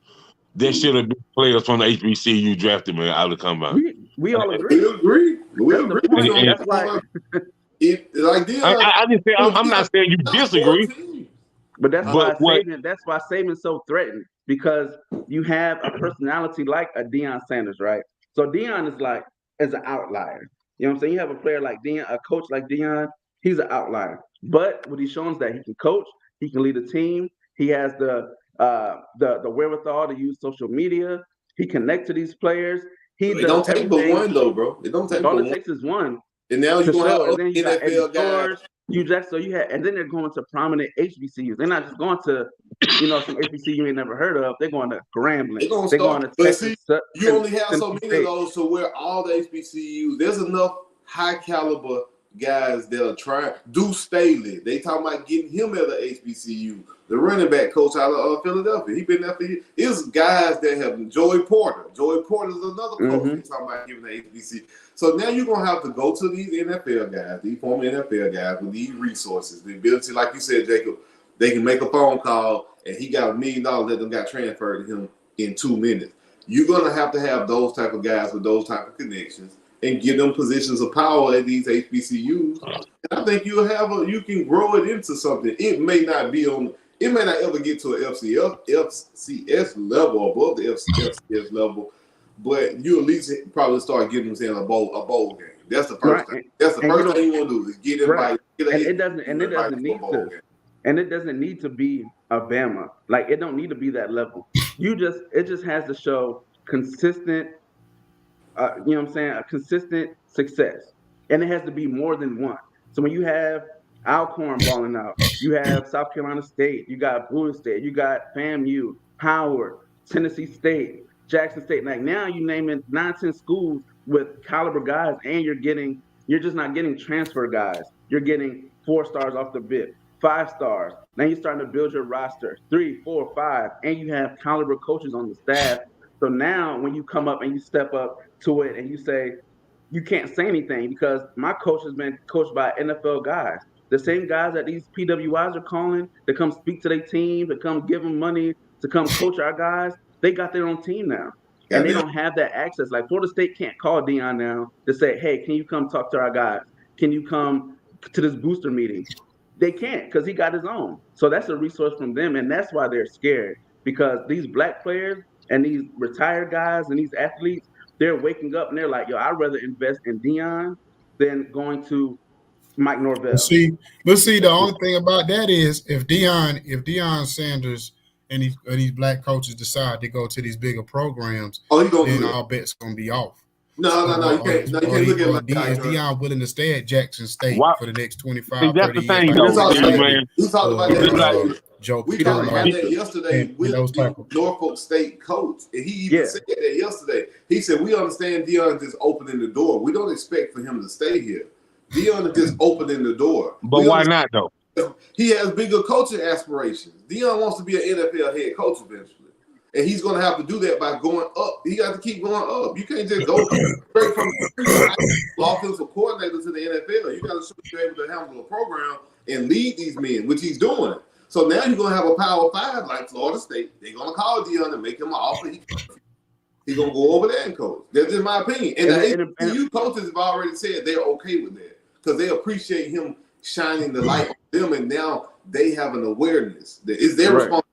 there should have been players from the HBCU drafted, man, out of the combine. We all agree. We agree. That's why. I just say I'm not saying you disagree, but that's why Saban's so threatened, because you have a personality like a Deion Sanders, right? So Deion is an outlier. You know what I'm saying? You have a player like Deion, a coach like Deion, he's an outlier. But what he's shown is that he can coach, he can lead a team, he has the wherewithal to use social media, he connects to these players. It don't take but one though, bro. It don't take all it takes is one. And now you're gonna have NFL guys. And then they're going to prominent HBCUs. They're not just going to, some HBCU you ain't never heard of. They're going to Grambling. They're going to Texas. You only have so many of those, so where all the HBCUs, there's enough high caliber guys that are trying. Deuce Staley, they talking about getting him at the HBCU. The running back coach out of Philadelphia, he been there for years. It's guys that have Joey Porter. Joey Porter is another coach. They talking about giving the HBCU. So now you're gonna have to go to these NFL guys, these former NFL guys with these resources, the ability, like you said, Jacob, they can make a phone call and he got $1 million that them got transferred to him in 2 minutes. You're gonna have to have those type of guys with those type of connections and give them positions of power at these HBCUs. And I think you can grow it into something. It may not ever get to an FCS level, above the FCS level, but you at least probably start getting them saying a bowl game. That's the first thing. That's the first thing you want to do is get invited. And it doesn't need to be a Bama. Like, it don't need to be that level. It just has to show consistent, you know what I'm saying, a consistent success. And it has to be more than one. So when you have Alcorn balling out, you have South Carolina State, you got Bowie State, you got FAMU, Howard, Tennessee State, Jackson State. Like, now you naming 9-10 schools with caliber guys, and you're just not getting transfer guys. You're getting 4 stars off the bip, 5 stars. Now you're starting to build your roster, 3, 4, 5, and you have caliber coaches on the staff. So now when you come up and you step up to it and you say, you can't say anything because my coach has been coached by NFL guys. The same guys that these PWIs are calling to come speak to their team, to come give them money, to come coach our guys, they got their own team now. And they don't have that access. Like, Florida State can't call Deion now to say, hey, can you come talk to our guys? Can you come to this booster meeting? They can't because he got his own. So that's a resource from them, and that's why they're scared, because these black players and these retired guys and these athletes, they're waking up and they're like, yo, I'd rather invest in Deion than going to Mike Norvell. But see, the only thing about that is if Deion Sanders and these black coaches decide to go to these bigger programs, then our bet's gonna be off. No, you can't look at it like that. Is Deion willing to stay at Jackson State for the next 25, that's 30 the thing, years? though, We talked about that. Joe We talked about that yesterday with the Norfolk State coach, and he even said that yesterday. He said, we understand Deion is just opening the door. We don't expect for him to stay here. Deion is just opening the door. But why not, though? He has bigger coaching aspirations. Deion wants to be an NFL head coach eventually. And he's going to have to do that by going up. He got to keep going up. You can't just go straight from offensive coordinator to the NFL. You got to show you're able to handle a program and lead these men, which he's doing. So now you're going to have a Power 5 like Florida State. They're going to call Deion and make him an offer. He's going to go over there and coach. That's just my opinion. And the HBCU coaches have already said they're okay with that because they appreciate him shining the light on them, and now they have an awareness that it's their responsibility.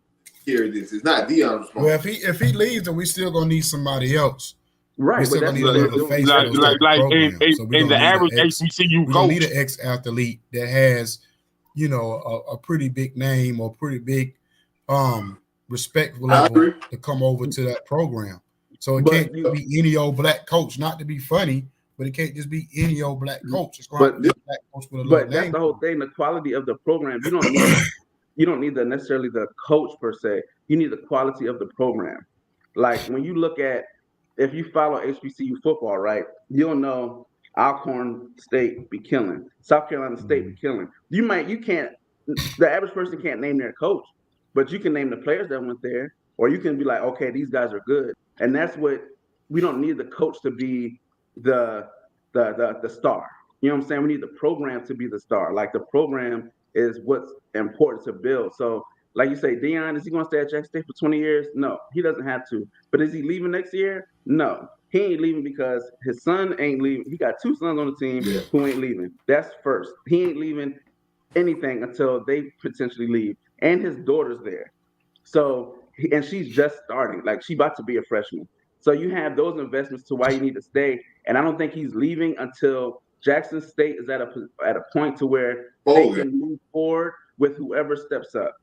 Here this. It's not Deion's responsibility. Well, if he leaves, then we still gonna need somebody else. Right. We still gonna need another face. Like in the average HBCU coach, we need an ex-athlete that has, you know, a pretty big name or pretty big respectful level to come over to that program. So it can't be any old black coach. Not to be funny, but it can't just be any old black coach. It's going to be a black coach with a little name. That's the whole thing. The quality of the program. You don't need necessarily the coach per se. You need the quality of the program. Like, when you look at, if you follow HBCU football, right, you'll know Alcorn State be killing, South Carolina State be killing. The average person can't name their coach, but you can name the players that went there, or you can be like, okay, these guys are good. And that's what we don't need the coach to be the star. You know what I'm saying? We need the program to be the star. Like, the program is what's important to build. So, like you say, Deion, is he going to stay at Jackson State for 20 years? No, he doesn't have to. But is he leaving next year? No, he ain't leaving because his son ain't leaving. He got 2 sons on the team who ain't leaving. That's first. He ain't leaving anything until they potentially leave. And his daughter's there. So, and she's just starting. Like, she about to be a freshman. So you have those investments to why you need to stay. And I don't think he's leaving until Jackson State is at a point to where they can move forward with whoever steps up.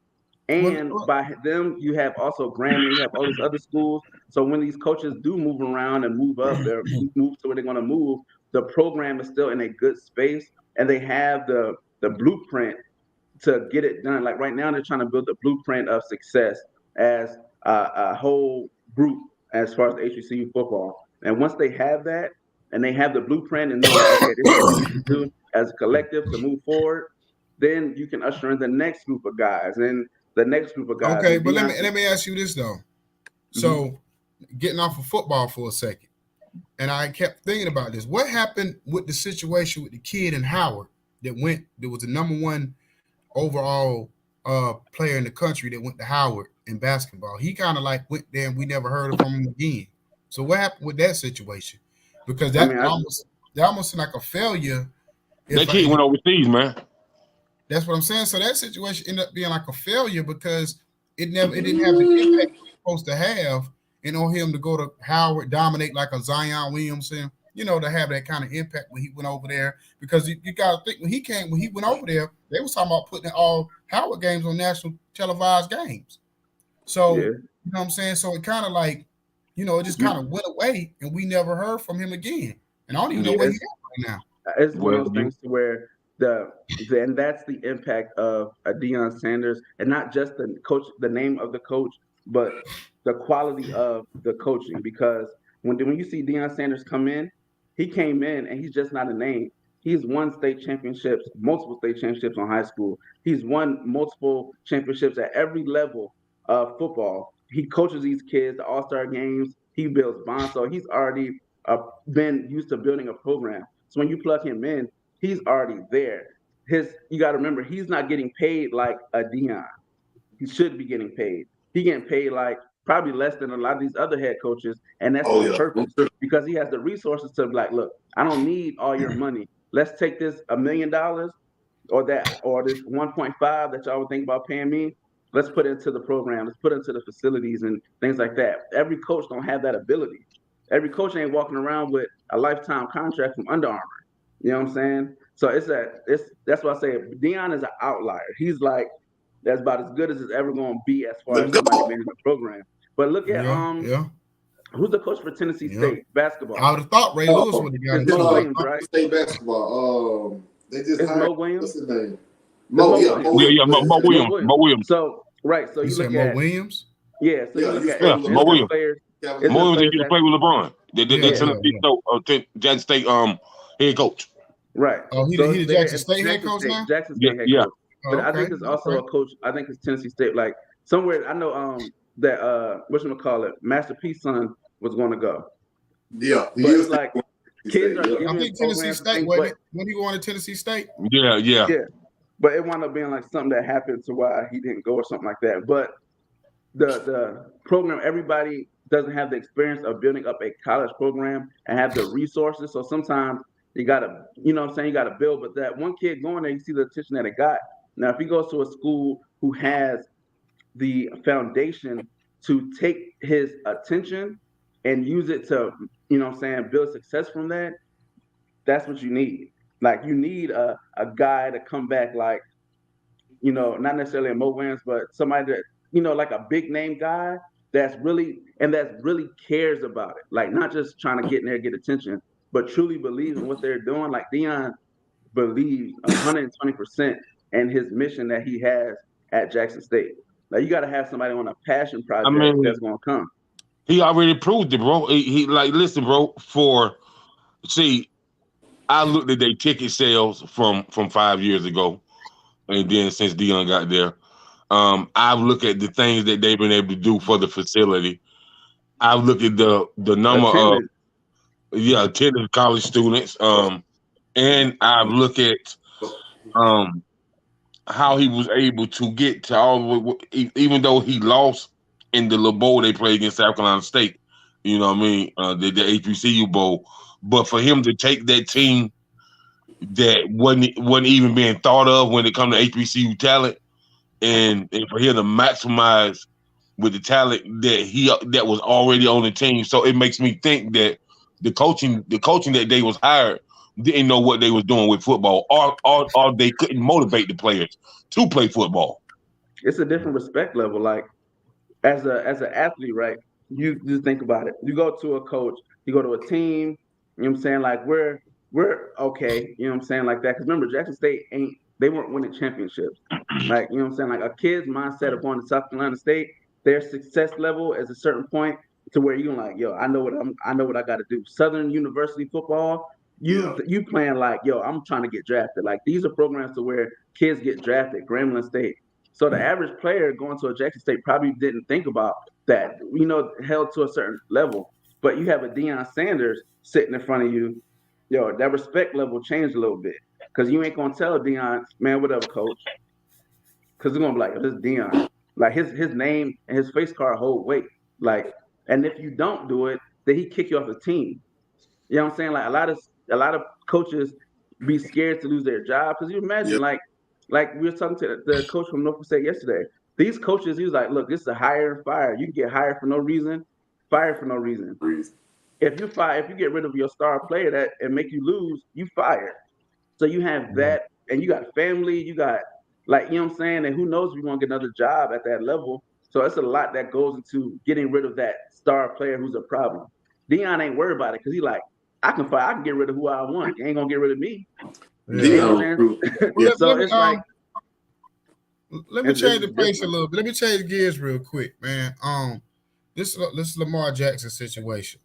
And by them, you have also Grambling, you have all these other schools. So when these coaches do move around and move up, they're move to where they're going to move, the program is still in a good space, and they have the blueprint to get it done. Like, right now, they're trying to build the blueprint of success as a whole group as far as the HBCU football. And once they have that, and they have the blueprint, and they're like, okay, this is what we need to do, as a collective to move forward, then you can usher in the next group of guys and the next group of guys. Okay, And but Deion, let me ask you this though. So, getting off of football for a second, and I kept thinking about this. What happened with the situation with the kid in Howard that was the number one overall player in the country that went to Howard in basketball? He kind of like went there and we never heard from him again. So what happened with that situation? Because that almost seemed like a failure. That kid went overseas, man. That's what I'm saying. So that situation ended up being like a failure because it didn't have the impact it was supposed to have. And on him to go to Howard, dominate like a Zion Williamson, to have that kind of impact when he went over there. Because you got to think when he went over there, they was talking about putting all Howard games on national televised games. So you know what I'm saying. So it kind of like, it just kind of went away, and we never heard from him again. And I don't even know where he's at right now. It's one of those things to where and that's the impact of a Deion Sanders, and not just the coach, the name of the coach, but the quality of the coaching. Because when you see Deion Sanders come in, he came in and he's just not a name. He's won state championships, multiple state championships on high school. He's won multiple championships at every level of football. He coaches these kids, the All-Star games. He builds bonds. So he's already been used to building a program. So when you plug him in, he's already there. You got to remember, he's not getting paid like a Deion. He should be getting paid. He getting paid like probably less than a lot of these other head coaches, and that's on purpose because he has the resources to be like, look, I don't need all your money. Let's take this $1 million or this 1.5 that y'all would think about paying me. Let's put it into the program. Let's put it into the facilities and things like that. Every coach don't have that ability. Every coach ain't walking around with a lifetime contract from Under Armour. You know what I'm saying? So that's why I say Deion is an outlier. He's like, that's about as good as it's ever going to be as far as somebody being in the program. But look at who's the coach for Tennessee State basketball? I would have thought Ray Lewis would have got it. Mo Williams, right? State basketball. They just hired Mo Williams. What's his name? Mo Williams. So you you said look Mo at Williams. Yeah, so you look at Mo Williams. players. Mo Williams used to play with LeBron. Jackson State head coach. Right. Oh, he's the Jackson State head coach now? Jackson State head coach. But okay. I think it's also a coach. I think it's Tennessee State. Like somewhere, I know that whatchamacallit, Master P's son was going to go. Yeah, but it's like kids are. I think Tennessee State. When he wanted Tennessee State. Yeah. But it wound up being like something that happened to why he didn't go or something like that. But the program, everybody doesn't have the experience of building up a college program and have the resources. So sometimes you gotta, you gotta build. But that one kid going there, you see the attention that it got. Now, if he goes to a school who has the foundation to take his attention and use it to, build success from that, that's what you need. Like, you need a guy to come back like, not necessarily a Mo Williams, but somebody that, like a big name guy that really cares about it. Like, not just trying to get in there and get attention, but truly believe in what they're doing. Like, Deion believes 120% in his mission that he has at Jackson State. Like, you got to have somebody on a passion project that's going to come. He already proved it, bro. He listen, bro, I looked at their ticket sales from 5 years ago, and then since Deion got there, I've looked at the things that they've been able to do for the facility. I've looked at the number of attending college students, and I've looked at how he was able to get to all the way, even though he lost in the little bowl they played against South Carolina State. You know what I mean? The HBCU bowl. But for him to take that team that wasn't even being thought of when it comes to HBCU talent, and for him to maximize with the talent that was already on the team, so it makes me think that the coaching that they was hired didn't know what they was doing with football, or they couldn't motivate the players to play football. It's a different respect level. Like, as an athlete, right? You just think about it. You go to a coach, you go to a team. You know what I'm saying? Like, we're okay. You know what I'm saying? Like that. Because remember, Jackson State they weren't winning championships. Like, you know what I'm saying? Like, a kid's mindset of going to South Carolina State, their success level is a certain point to where you're like, yo, I know what I got to do. Southern University football, You playing like, yo, I'm trying to get drafted. Like these are programs to where kids get drafted, Grambling State. So the average player going to a Jackson State probably didn't think about that, held to a certain level. But you have a Deion Sanders sitting in front of you, yo, that respect level changed a little bit. Because you ain't gonna tell Deion, man, whatever, coach. Because they're gonna be like, this is Deion. Like his name and his face card hold weight. Like, and if you don't do it, then he kick you off the team. You know what I'm saying? Like a lot of coaches be scared to lose their job because you imagine like we were talking to the coach from Norfolk State yesterday. These coaches, he was like, look, this is a hire and fire. You can get hired for no reason, fired for no reason. If you get rid of your star player that and make you lose, you fired. So you have that, and you got family, you got like, you know what I'm saying, and who knows if you're gonna get another job at that level. So it's a lot that goes into getting rid of that star player who's a problem. Deion ain't worried about it because he like, I can get rid of who I want. You ain't gonna get rid of me. Yeah. So it's like, let me change the pace a little bit. Let me change the gears real quick, man. This is Lamar Jackson situation.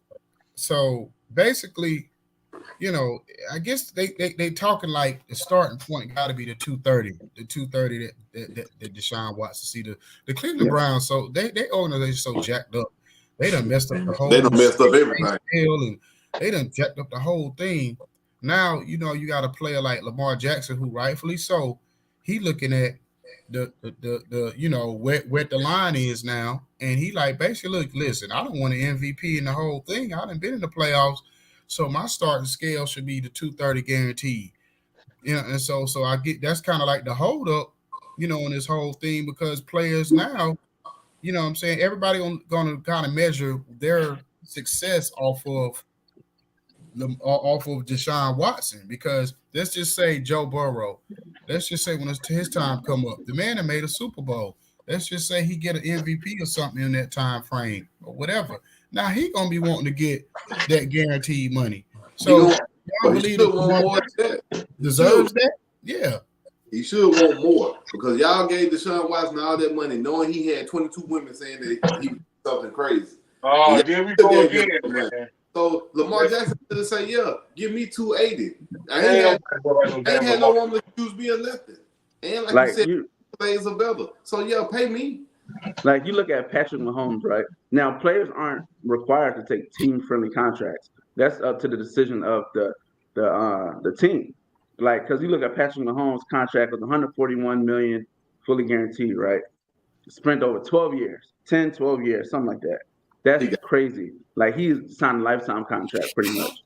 So basically, I guess they talking like the starting point got to be the 230 that Deshaun Watson. See the Cleveland Browns, so they organization so jacked up. They done messed up the whole. They done messed up everything. And they done jacked up the whole thing. Now you got a player like Lamar Jackson, who rightfully so, he looking at the where the line is now, and he like basically look, listen, I don't want an MVP in the whole thing. I done been in the playoffs. So my starting scale should be the 230 guaranteed. And so I get that's kind of like the hold up, in this whole thing because players now, what I'm saying, everybody gonna kind of measure their success off of Deshaun Watson because let's just say Joe Burrow. Let's just say when his time come up, the man that made a Super Bowl. Let's just say he get an MVP or something in that time frame or whatever. Now he gonna be wanting to get that guaranteed money. So y'all believe that deserves that? Yeah. He should want more because y'all gave Deshaun Watson all that money, knowing he had 22 women saying that he was something crazy. Oh, there we go again, man. So Lamar Jackson should say, "Yeah, give me 280." I ain't had no woman accused being lifted, and like you said, things are better. So yeah, pay me. Like you look at Patrick Mahomes, right? Now players aren't required to take team-friendly contracts. That's up to the decision of the team. Like, because you look at Patrick Mahomes' contract was 141 million, fully guaranteed, right? Sprint over 12 years, 10, 12 years, something like that. That's crazy. Like he's signed a lifetime contract pretty much.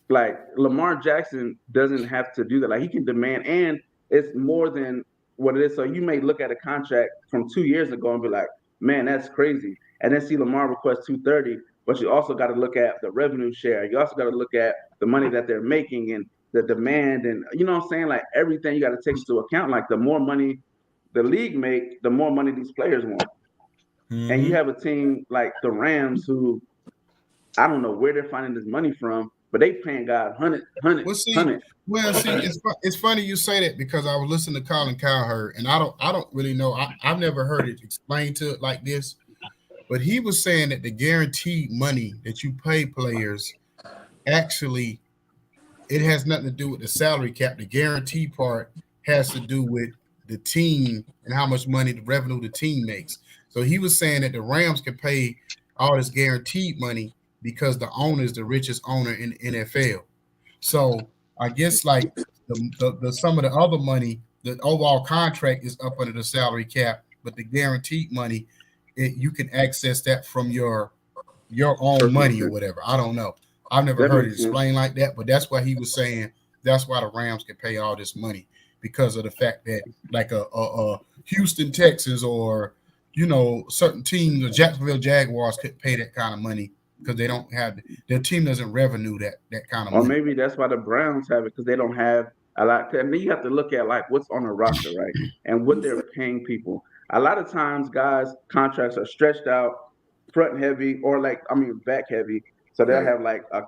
Like Lamar Jackson doesn't have to do that. Like he can demand, and it's more than what it is. So you may look at a contract from 2 years ago and be like, man, that's crazy. And then see Lamar request 230, but you also got to look at the revenue share. You also got to look at the money that they're making and the demand, and you know what I'm saying? Like everything you got to take into account. Like the more money the league make, the more money these players want. Mm-hmm. And you have a team like the Rams who I don't know where they're finding this money from, but they paying God 100. Well, it's funny you say that because I was listening to Colin Cowherd, and I don't really know. I've never heard it explained to it like this, but he was saying that the guaranteed money that you pay players actually it has nothing to do with the salary cap. The guarantee part has to do with the team and how much money the revenue the team makes. So he was saying that the Rams can pay all this guaranteed money because the owner is the richest owner in the NFL. So I guess like the some of the other money, the overall contract is up under the salary cap, but the guaranteed money, you can access that from your own money or whatever. I don't know. I've never heard it explained like that, but that's why he was saying that's why the Rams can pay all this money because of the fact that like a Houston Texans or certain teams, the Jacksonville Jaguars could pay that kind of money because they don't have their team doesn't revenue that kind of money. Or maybe that's why the Browns have it because they don't have a lot. And then you have to look at like what's on the roster, right, and what they're paying people. A lot of times, guys' contracts are stretched out, front heavy, or back heavy. So they'll have like a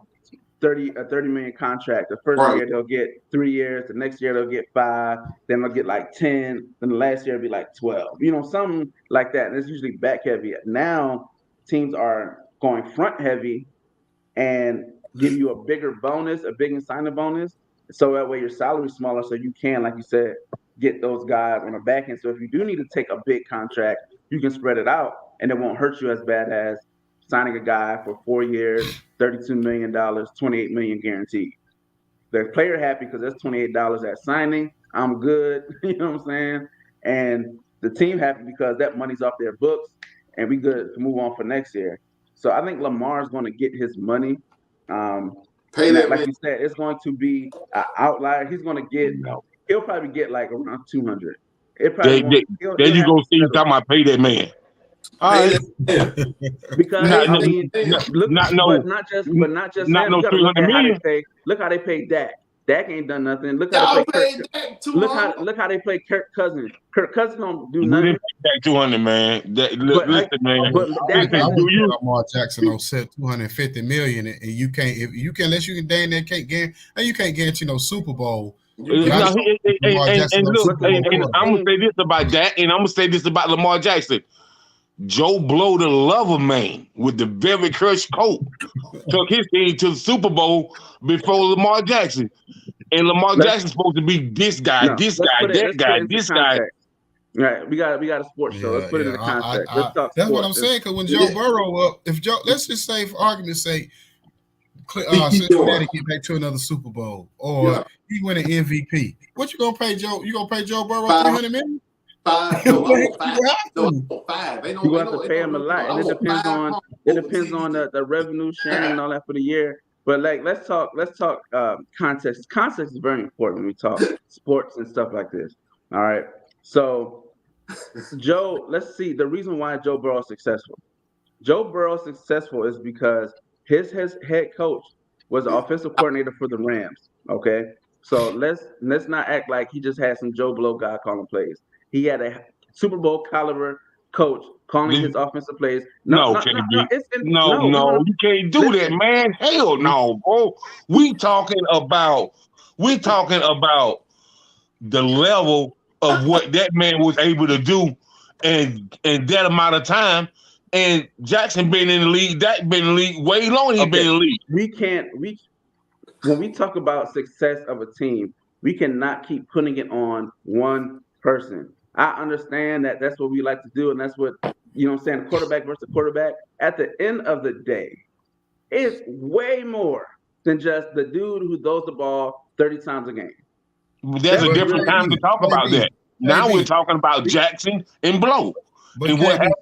30 million contract. The first year they'll get 3 years. The next year they'll get 5. Then they'll get like 10. Then the last year it'll be like 12. Something like that. And it's usually back heavy. Now teams are going front heavy, and give you a bigger bonus, a big signing bonus, so that way your salary's smaller, so you can, like you said, get those guys on the back end. So if you do need to take a big contract, you can spread it out, and it won't hurt you as bad as signing a guy for 4 years, $32 million, $28 million guaranteed. The player happy because that's $28 at signing. I'm good, you know what I'm saying? And the team happy because that money's off their books, and we good to move on for next year. So I think Lamar's going to get his money. Pay that like man. you said, it's going to be an outlier. He's going to get. He'll probably get like around 200. It probably There you go. See, you talking about pay that man. Pay that man. Because Not- I mean, look, not no- but not just not him. no You gotta look at 300 how million. they pay. Look how they pay Dak. Dak ain't done nothing. Look how Y'all they play paid Kirk. that too Look how they play Kirk Cousins. Kirk Cousins don't do We nothing. didn't pay that 200, man. Listen, man. But I Dak, would give Lamar Jackson on set $250 million, and you can't unless you can you can't guarantee no Super Bowl. And look, and I'm gonna say this about that, and I'm gonna say this about Lamar Jackson. Joe Blow, the lover man with the very crushed coat, took his team to the Super Bowl before Lamar Jackson. And Lamar Jackson's supposed to be this guy, this guy, that guy, this guy. Right, we got a sports show. Let's put it in the context. Let's talk that's sports. what I'm saying. Because when Joe Burrow let's just say for argument's sake, Cincinnati get back to another Super Bowl, or he win an MVP. What you gonna pay Joe? You gonna pay Joe Burrow $300 million? $5. You're going to have to pay him a lot, and it depends on the revenue sharing and all that for the year. But like, let's talk context. Context is very important when we talk sports and stuff like this. All right. So Joe, let's see the reason why Joe Burrow is successful. Joe Burrow is successful is because his head coach was the offensive coordinator for the Rams. Okay. So let's not act like he just had some Joe Blow guy calling plays. He had a Super Bowl caliber coach calling his offensive plays. No, you can't do that, man. Hell no, bro. We talking about the level of what that man was able to do in that amount of time. And Jackson been in the league, Dak been in the league way longer. He been in the league. When we talk about success of a team, we cannot keep putting it on one person. I understand that that's what we like to do, and that's what, you know what I'm saying, quarterback versus quarterback. At the end of the day, it's way more than just the dude who throws the ball 30 times a game. There's a different time to talk about that. Now we're talking about Jackson and Blow. And what happened.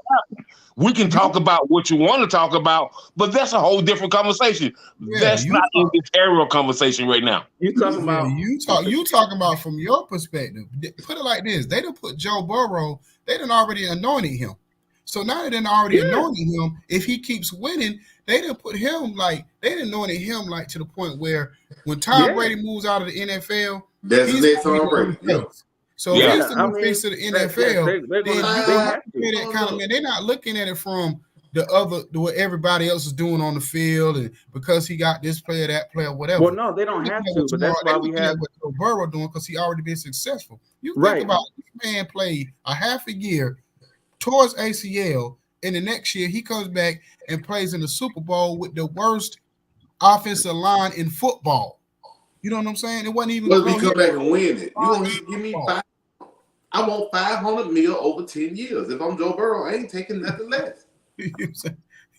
We can talk about what you want to talk about, but that's a whole different conversation. That's not in this area of conversation right now. You talking about from your perspective. Put it like this: they done put Joe Burrow. They done already anointed him. So now they done already anointed him. If he keeps winning, they done put him like they done anointed him like to the point where when Tom Brady moves out of the NFL, that's the next Tom Brady. So if he's the face of the NFL, then you have to pay that kind of man. They're not looking at it from what everybody else is doing on the field, and because he got this player, that player, whatever. Well, no, they don't have to, but that's why we have what Joe Burrow doing because he already been successful. You think about this man played a half a year towards ACL, and the next year he comes back and plays in the Super Bowl with the worst offensive line in football. You know what I'm saying? It wasn't even. Well, we come back and win it. You want to give me $5? I want $500 million over 10 years. If I'm Joe Burrow, I ain't taking nothing less. You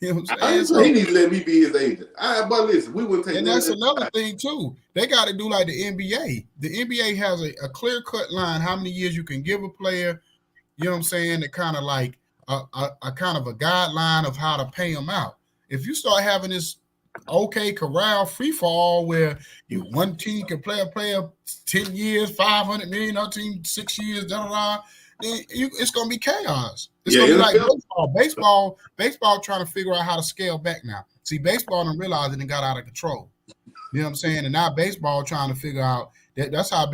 know what I'm saying? He needs to let me be his agent. But listen, we wouldn't take. And that's another thing too. They got to do like the NBA. The NBA has a clear-cut line how many years you can give a player. You know what I'm saying? The kind of like a kind of a guideline of how to pay them out. If you start having this corral free fall where one team can play a player 10 years, 500 million, other team 6 years, then it's gonna be chaos. It's gonna be like baseball trying to figure out how to scale back now. See, baseball didn't realize it got out of control. You know what I'm saying? And now baseball trying to figure out that's why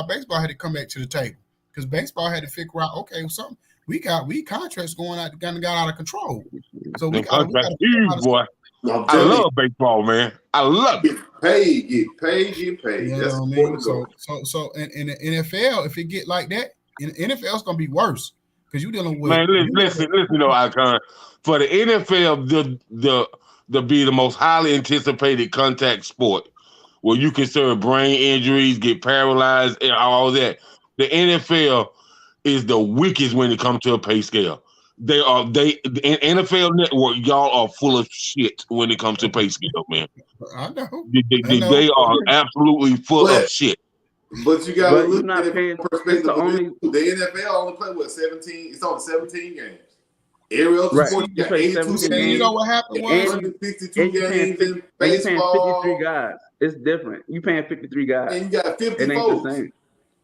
baseball had to come back to the table, because baseball had to figure out, okay, something we contracts going out got out of control. So we got boy. I love baseball, man. I love it. Get paid. You know what I mean? So in the NFL, if it get like that, in the NFL, it's gonna be worse because you dealing with. Man, listen, though, Icon. For the NFL, to be the most highly anticipated contact sport where you can serve brain injuries, get paralyzed, and all that. The NFL is the weakest when it comes to a pay scale. The NFL Network, y'all are full of shit when it comes to pay scale, man. I know. They are absolutely full of shit. But you got to But look you're not at it paying. from perspective. It's the of only. the NFL only play what 17. It's only 17 games. Every other Right. sport You got play 82 17 games. You know what happened was And 162 and you're paying games in 53 baseball. guys. It's different. You paying 53 guys. And you got 50 It ain't folks. the same.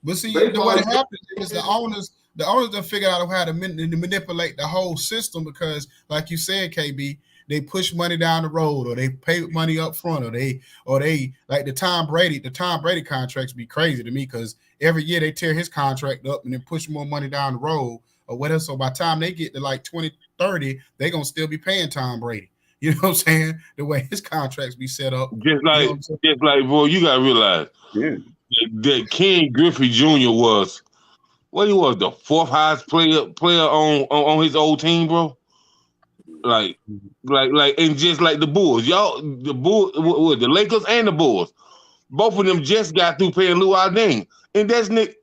But see, Baseball what is- happened is the owners done figured out how to manipulate the whole system because, like you said, KB, they push money down the road, or they pay money up front, or they like the Tom Brady contracts be crazy to me because every year they tear his contract up and then push more money down the road or whatever. So by the time they get to like 2030, they're gonna still be paying Tom Brady. You know what I'm saying? The way his contracts be set up. Just like, bro, you gotta realize Yeah. that Ken Griffey Jr. was the fourth highest player on his old team, bro. Like, and just like the Bulls, the Lakers and the Bulls, both of them just got through paying Lou Alding, and that's Nick,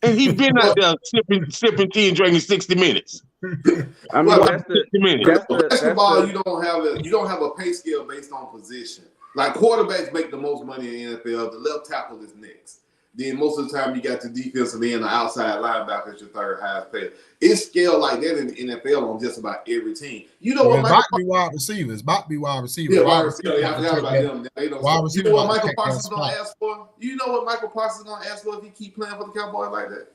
and he been out there sipping tea and drinking 60 minutes. I mean, Well, that's the 60 minutes. Basketball, you don't have a pay scale based on position. Like quarterbacks make the most money in the NFL. The left tackle is next. Then most of the time you got the defensive end, the outside linebacker is your third highest paid. It's scaled like that in the NFL on just about every team. You know what? About to be wide receivers. Yeah, wide receiver. I forgot about them. They don't. Wide You receiver know what about to Michael take that Parsons gonna spot. ask for? You know what Michael Parsons gonna ask for if he keep playing for the Cowboys like that?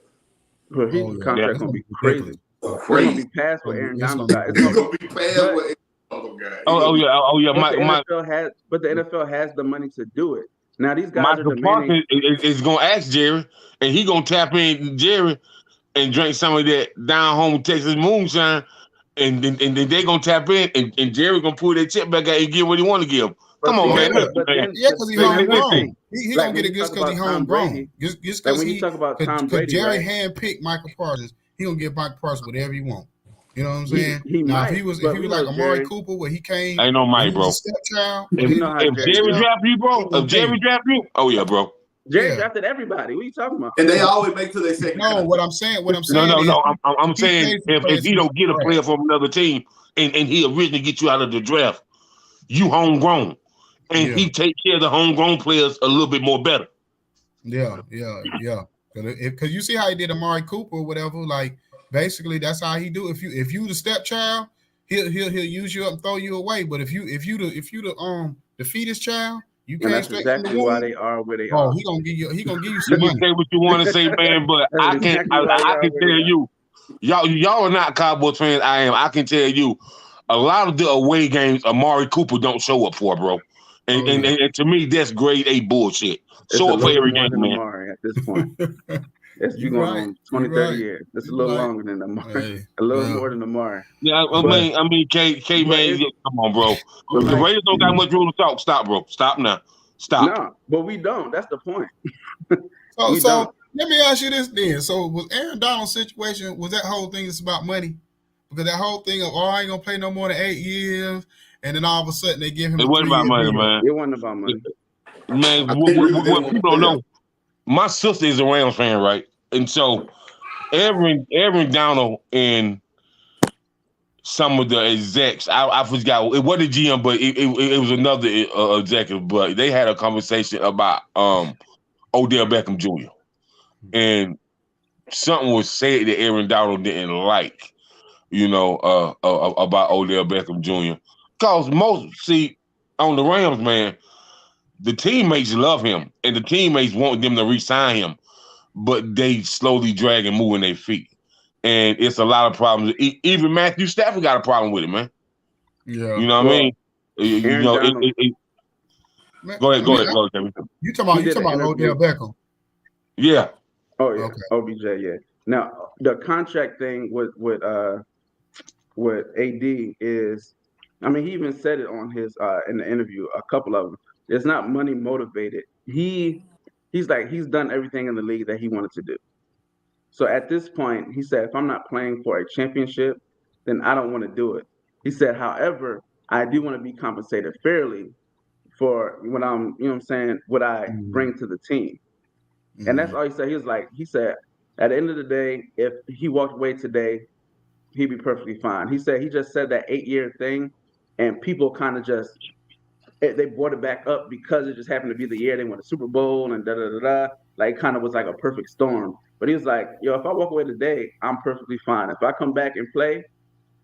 But his Oh, yeah. contract Yeah. gonna be crazy. It's Crazy. gonna be passed with Aaron It's Donald. gonna It's He's gonna gonna be paying with other guy. Oh yeah. but the NFL has the money to do it. Now these guys are Michael demanding. Parsons is gonna ask Jerry, and he gonna tap in Jerry and drink some of that down home Texas moonshine, and then they gonna tap in, and Jerry gonna pull that check back out and give what he want to give. Come on, man. Yeah, because he but then homegrown. He like gonna get it just when because you he talk about Tom homegrown. Brady, Just like because when you talk about Tom because Brady, Jerry right? handpicked Michael Parsons, he gonna give Michael Parsons whatever he want. You know what I'm He- saying? he Now might, if he was but we like know Amari Jerry- Cooper, where he came, Ain't no he Mike, was bro. a stepchild. If, You know how if Jerry Jerry is. draft you, bro, if Jerry draft you, oh yeah, bro. Jerry Yeah. drafted everybody. What are you talking about? And they always make to their second. No, what I'm saying No. is I'm he saying paid for if players he don't get a from player from another team, and he originally get you out of the draft, you homegrown, and Yeah. he take care of the homegrown players a little bit more better. Yeah. Because you see how he did Amari Cooper or whatever. Like basically, that's how he do. If you the stepchild, he'll use you up and throw you away. But if you the fetus child, you And came that's straight from exactly the why womb. they are where they Oh, are. he gonna give you You some can money. say what you want to say, man, but That's I can exactly why they are can where tell they are. you, y'all are not Cowboys fans. I am. I can tell you, a lot of the away games, Amari Cooper don't show up for, bro. And, Oh, yeah. and to me, that's grade A bullshit. It's Show a up for little every more game, than man. Amari at this point. It's You been going right. on 20, You 30 right. years. It's a You little right. longer than Amari. Hey, A little well, more than Amari. Yeah, I mean, K but man, it's- yeah, come on, bro. but The like- Raiders don't got much room to talk. Stop, bro. Stop now. Stop. No, but we don't. That's the point. So, We so don't. let me ask you this then. So was Aaron Donald's situation, was that whole thing just about money? Because that whole thing of, I ain't gonna play no more than 8 years, and then all of a sudden they give him It a wasn't about 3-year money, deal. man. It wasn't about money. Man, I what think really didn't people want to don't play know, my sister is a Rams fan, right? And so Aaron Donald and some of the execs, I forgot, it wasn't a GM, but it was another executive, but they had a conversation about Odell Beckham Jr. And something was said that Aaron Donald didn't like, about Odell Beckham Jr. Because on the Rams, man, the teammates love him, and the teammates want them to re-sign him, but they slowly drag and moving their feet. And it's a lot of problems. Even Matthew Stafford got a problem with it, man. Yeah. You know what I mean? Aaron Donald- Go ahead, Kevin. You talking He did about an Odell Beckham. Yeah. Oh yeah, Okay. OBJ. Yeah. Now the contract thing with AD is, I mean, he even said it on his in the interview. A couple of them. It's not money motivated. He's done everything in the league that he wanted to do. So at this point, he said, if I'm not playing for a championship, then I don't want to do it. He said, however, I do want to be compensated fairly for what I'm, you know what I'm saying, what I bring to the team. And that's all he said. He said, at the end of the day, if he walked away today, he'd be perfectly fine. He just said that 8-year thing, and people kind of just, they brought it back up because it just happened to be the year they won the Super Bowl and da-da-da-da. Like, kind of was like a perfect storm. But he was like, yo, if I walk away today, I'm perfectly fine. If I come back and play,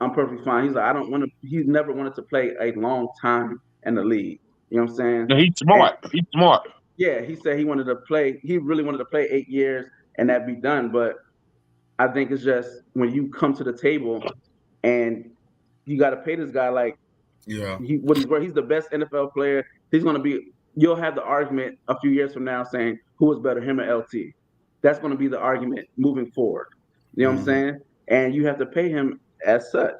I'm perfectly fine. He's like, he never wanted to play a long time in the league. You know what I'm saying? Yeah, he's smart. He's smart. Yeah, he said he really wanted to play 8 years and that be done. But I think it's just when you come to the table and you got to pay this guy like what he's worth. He's the best NFL player. You'll have the argument a few years from now saying who was better, him or LT. That's going to be the argument moving forward. You know what I'm saying? And you have to pay him as such.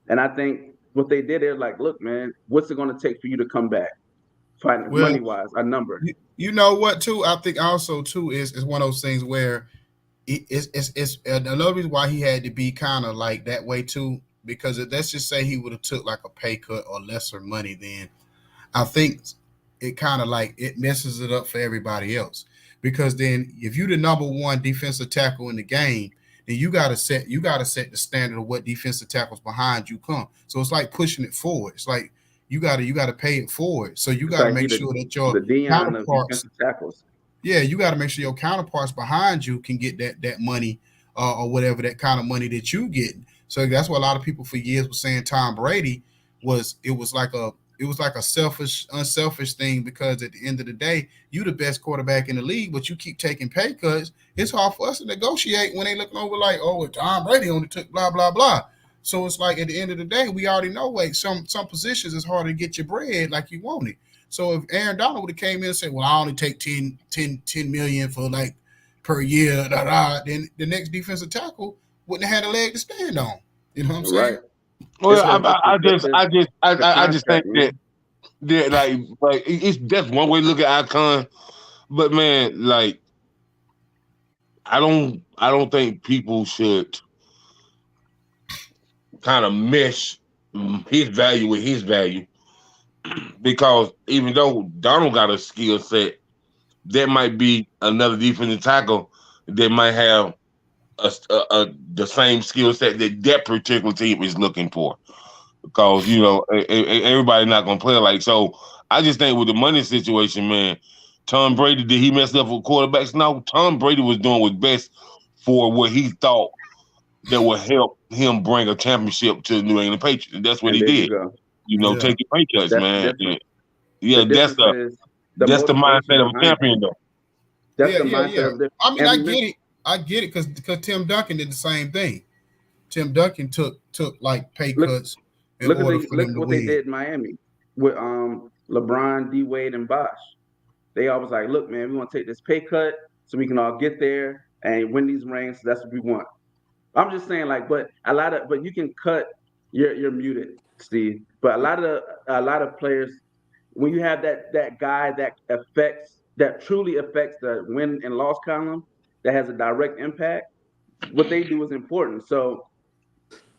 And I think what they did, they're like, look, man, what's it going to take for you to come back? Money-wise, a number. You know what, too? I think also, too, is one of those things where it's another reason why he had to be kind of like that way, too, because let's just say he would have took like a pay cut or lesser money, then I think it kind of like it messes it up for everybody else. Because then if you're the number one defensive tackle in the game, then you gotta set the standard of what defensive tackles behind you come. So it's like pushing it forward. It's like you gotta pay it forward. So you gotta make sure that your counterparts, tackles. Yeah, you gotta make sure your counterparts behind you can get that money or whatever, that kind of money that you get. So that's what a lot of people for years were saying Tom Brady was like a unselfish thing, because at the end of the day, you the best quarterback in the league, but you keep taking pay cuts. It's hard for us to negotiate when they looking over like, oh, Tom Brady only took blah, blah, blah. So it's like at the end of the day, we already know like some positions it's harder to get your bread like you want it. So if Aaron Donald would have came in and said, well, I only take 10 million for like per year, then the next defensive tackle wouldn't have had a leg to stand on. You know what I'm saying? Right. Well, I just think that like it's that's one way to look at Icon, but man, like I don't think people should kind of mesh his value with his value, because even though Donald got a skill set, there might be another defensive tackle that might have the same skill set that particular team is looking for, because everybody's not gonna play like. So I just think with the money situation, man, Tom Brady, did he mess up with quarterbacks? No, Tom Brady was doing what's best for what he thought that would help him bring a championship to the New England Patriots, and that's what he did. Taking pay cuts, man. That's the mindset of a champion, though. That's the mindset of the. I mean, I get it because Tim Duncan did the same thing. Tim Duncan took like pay cuts. Look what they did in Miami with LeBron, D Wade, and Bosh. They always like, look, man, we want to take this pay cut so we can all get there and win these rings. That's what we want. I'm just saying, like, but you can cut. You're muted, Steve. But a lot of players, when you have that guy that truly affects the win and loss column, that has a direct impact, what they do is important. So,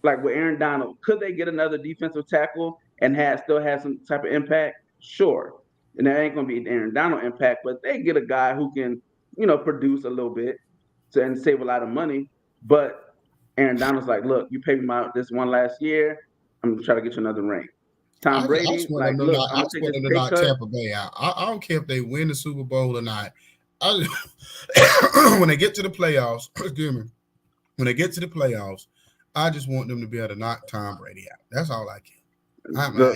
like with Aaron Donald, could they get another defensive tackle and still have some type of impact? Sure. And that ain't going to be Aaron Donald impact, but they get a guy who can, produce a little bit and save a lot of money. But Aaron Donald's like, look, you paid me out this one last year. I'm going to try to get you another ring. Tom Brady, like, look, I'm going to take this pay cut. Tampa Bay out. I don't care if they win the Super Bowl or not. When they get to the playoffs, when they get to the playoffs, I just want them to be able to knock Tom Brady out. That's all I care.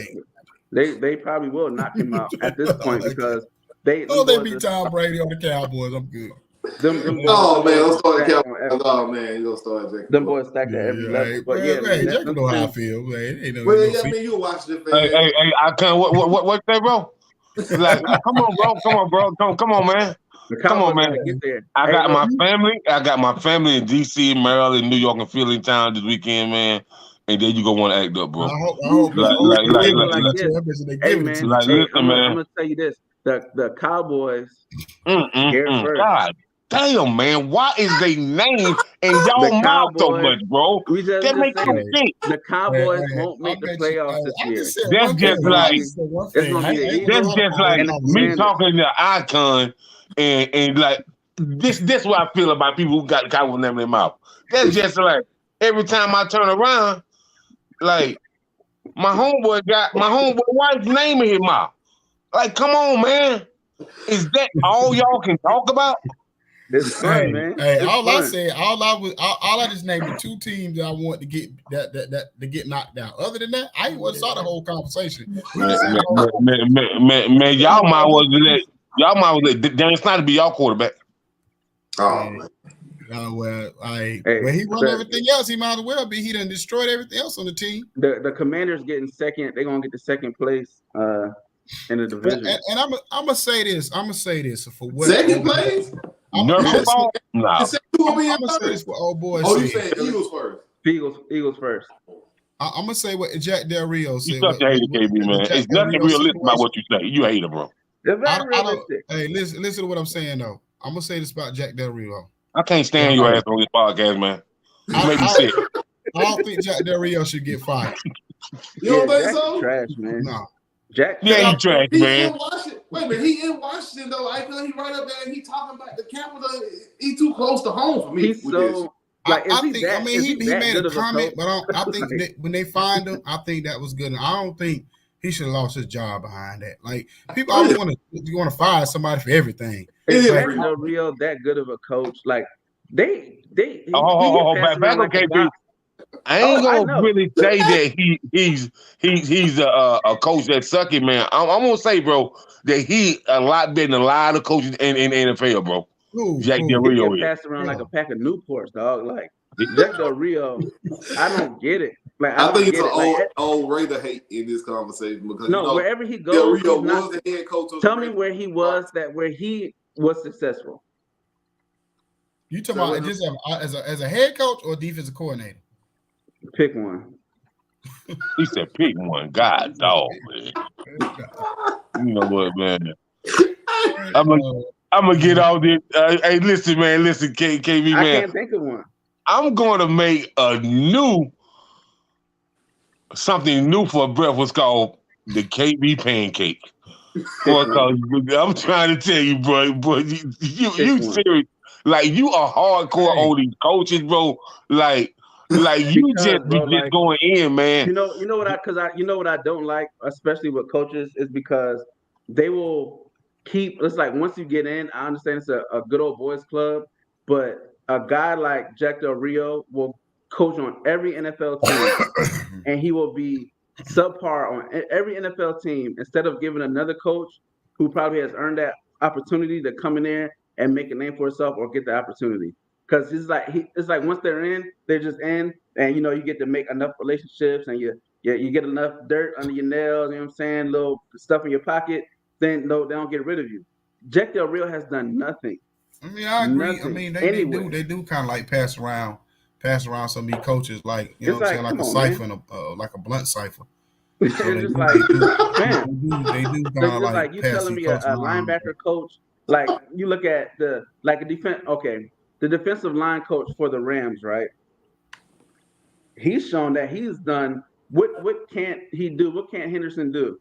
They probably will knock him out at this point because they beat Tom Brady on the Cowboys. I'm good. Don't start the Cowboys. Oh man, you gonna start Jacob. Them boys stacked at every level. But Jacob know how I feel. Man. You watch the fan. Hey, I can't. What say, bro? Like, come on, bro. Come on, man. Come on, man. Get there. I got my family in DC, Maryland, New York, and Philly town this weekend, man. And then you gonna want to act up, bro. I hope hey, man. Listen, man. I'm gonna tell you this: the Cowboys. God damn, man, why is they name and y'all The mouth so Cowboys- much, bro? We just That makes saying no it. sense. The Cowboys Hey, won't make the I'll bet you- playoffs this I year. just said That's one just thing. like- I just said one it's thing. gonna be the I- Eagles That's just like and the me Commanders. talking to Icon and like this what I feel about people who got the Cowboys name in their mouth. That's just like every time I turn around, like my homeboy wife's name in his mouth. Like, come on, man. Is that all y'all can talk about? It's fun, man. Hey, It's all I fun. said, all I just named the two teams that I want to get that to get knocked out. Other than that, I ain't want to start the whole conversation. We just said, Man, y'all might let Dan Snyder be y'all quarterback. Oh, man. well, Hey, when he won the- everything else, he might as well be. He done destroyed everything else on the team. The Commanders getting second. They're gonna get the second place in the division. And I'm gonna say this. I'm gonna say this for what Second place? I'm Nerf gonna ball? No. The second two will be in say this first. for old boy. Oh, you said. saying Eagles first? Eagles first. I'm gonna say what Jack Del Rio said. You such a hater, KB, man. It's nothing realistic about what you say. You a hater, bro. They're very I don't, realistic. hey, listen to what I'm saying though. I'm gonna say this about Jack Del Rio. I can't stand your ass on this podcast, man. You make me sick. I don't think Jack Del Rio should get fired. You don't think Jack's so? trash, man. No. Jack. Yeah, you trash, He man. in Washington. Wait a minute, he in Washington though. I feel he right up there and he talking about the capital. He too close to home for me. He's with this. so like. I think. I mean, he made good a of comment, coach? but I think that when they find him, I think that was good. And I don't think he should have lost his job behind that. Like people always want to fire somebody for everything. Is Yeah. Jack Del Rio that good of a coach? Like they. He get Oh, passed back around like okay, a box. I ain't Oh, I gonna know. really say that he's a coach that sucky, man. I'm gonna say, bro, that he a lot better than a lot of coaches in NFL, bro. Jack Del He Rio get is. passed around like a pack of Newports, dog. Like Jack Del Rio, I don't get it. Like I don't think it's get an it. Like, old Raider hate in this conversation because no, you know, wherever he Del goes, Rio he's not- was the head coach of tell the me Raiders. where he was where he was successful. You talking about just as a head coach or defensive coordinator? Pick one. He said, pick one. God, dog, man. You know what, man? I'm gonna get all this. Hey, listen, man. Listen, KB, I man. can't think of one. I'm going to make something new for breakfast called the KB pancake. Boy, I'm trying to tell you, bro, you serious? Like you are hardcore on these coaches, bro. Like you Because, just be bro, just like, going in, man. You know what I don't like, especially with coaches, is because they will keep. It's like once you get in, I understand it's a good old boys club, but a guy like Jack Del Rio will coach on every NFL team, and he will be subpar on every NFL team instead of giving another coach who probably has earned that opportunity to come in there and make a name for himself or get the opportunity. Because it's like once they're in, they're just in, and you get to make enough relationships, and you get enough dirt under your nails. You know what I'm saying? Little stuff in your pocket. Then no, they don't get rid of you. Jack Del Rio has done nothing. I mean, I agree. Nothing. I mean, Anywhere. they do kind of like pass around some of these coaches, like It's what I'm saying, like, like a come on, cipher, like a blunt cipher. It's So just like, man, they do it's kind of just like like you pass telling these me a coaches around. linebacker coach. Like you look at the defense. Okay, the defensive line coach for the Rams, right? He's shown that he's done what can't he do? What can't Henderson do?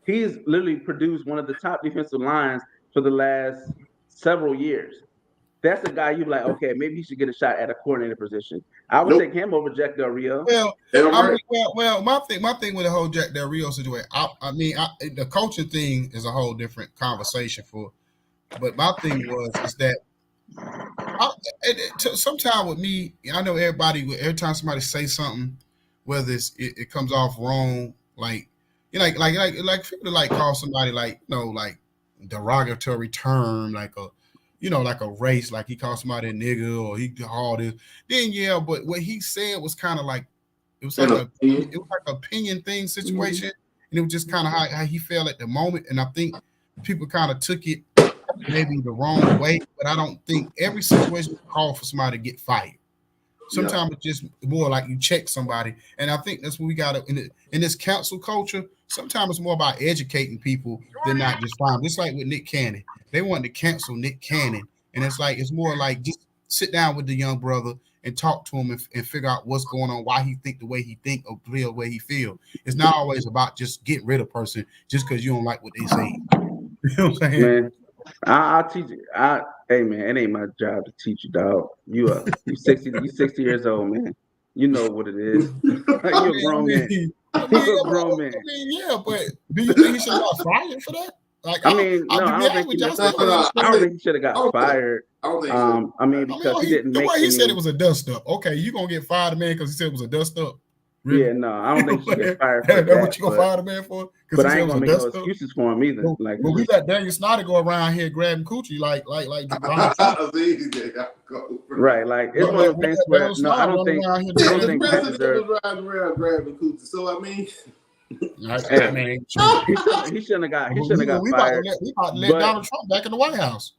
He's literally produced one of the top defensive lines for the last several years. That's the guy you like. Okay, maybe he should get a shot at a coordinator position. I would take him over Jack Del Rio. Well, Am I I right? mean, well, my thing with the whole Jack Del Rio situation, I mean, the coaching thing is a whole different conversation but my thing is that sometimes with me, I know every time somebody say something, whether it comes off wrong, like people like call somebody like like derogatory term, like a race, like he called somebody a nigga or he called this. Then but what he said was kind of like it was like an opinion thing situation, and it was just kind of how he felt at the moment. And I think people kind of took it maybe the wrong way, but I don't think every situation call for somebody to get fired. Sometimes it's just more like you check somebody, and I think that's what we got in this council culture. Sometimes it's more about educating people than not just firing. Just like with Nick Cannon, they wanted to cancel Nick Cannon And it's more like just sit down with the young brother and talk to him and figure out what's going on, why he think the way he think or feel the way he feel. It's not always about just getting rid of a person just because you don't like what they say. You know what I'm saying? Man, I'll teach you. Hey man, it ain't my job to teach you, dog. You 60 years old, man. You know what it is. You're a grown man. You're a grown man. Yeah, but do you think he should have got fired for that? Like, I don't think he should have got fired. I don't think so. Because he didn't the make way he any... said it was a dust up. Okay, you gonna get fired, man, because he said it was a dust up. Really? Yeah, no, I don't think he should get fired for That's what you gonna fire the man for? But I ain't gonna make no excuses for him either. But we let Daniel Snyder go around here grabbing coochie like right, like it's one of the things where I don't think that deserves. Grabbing coochie. So I mean, he shouldn't have got fired. We about to let Donald Trump back in the White House.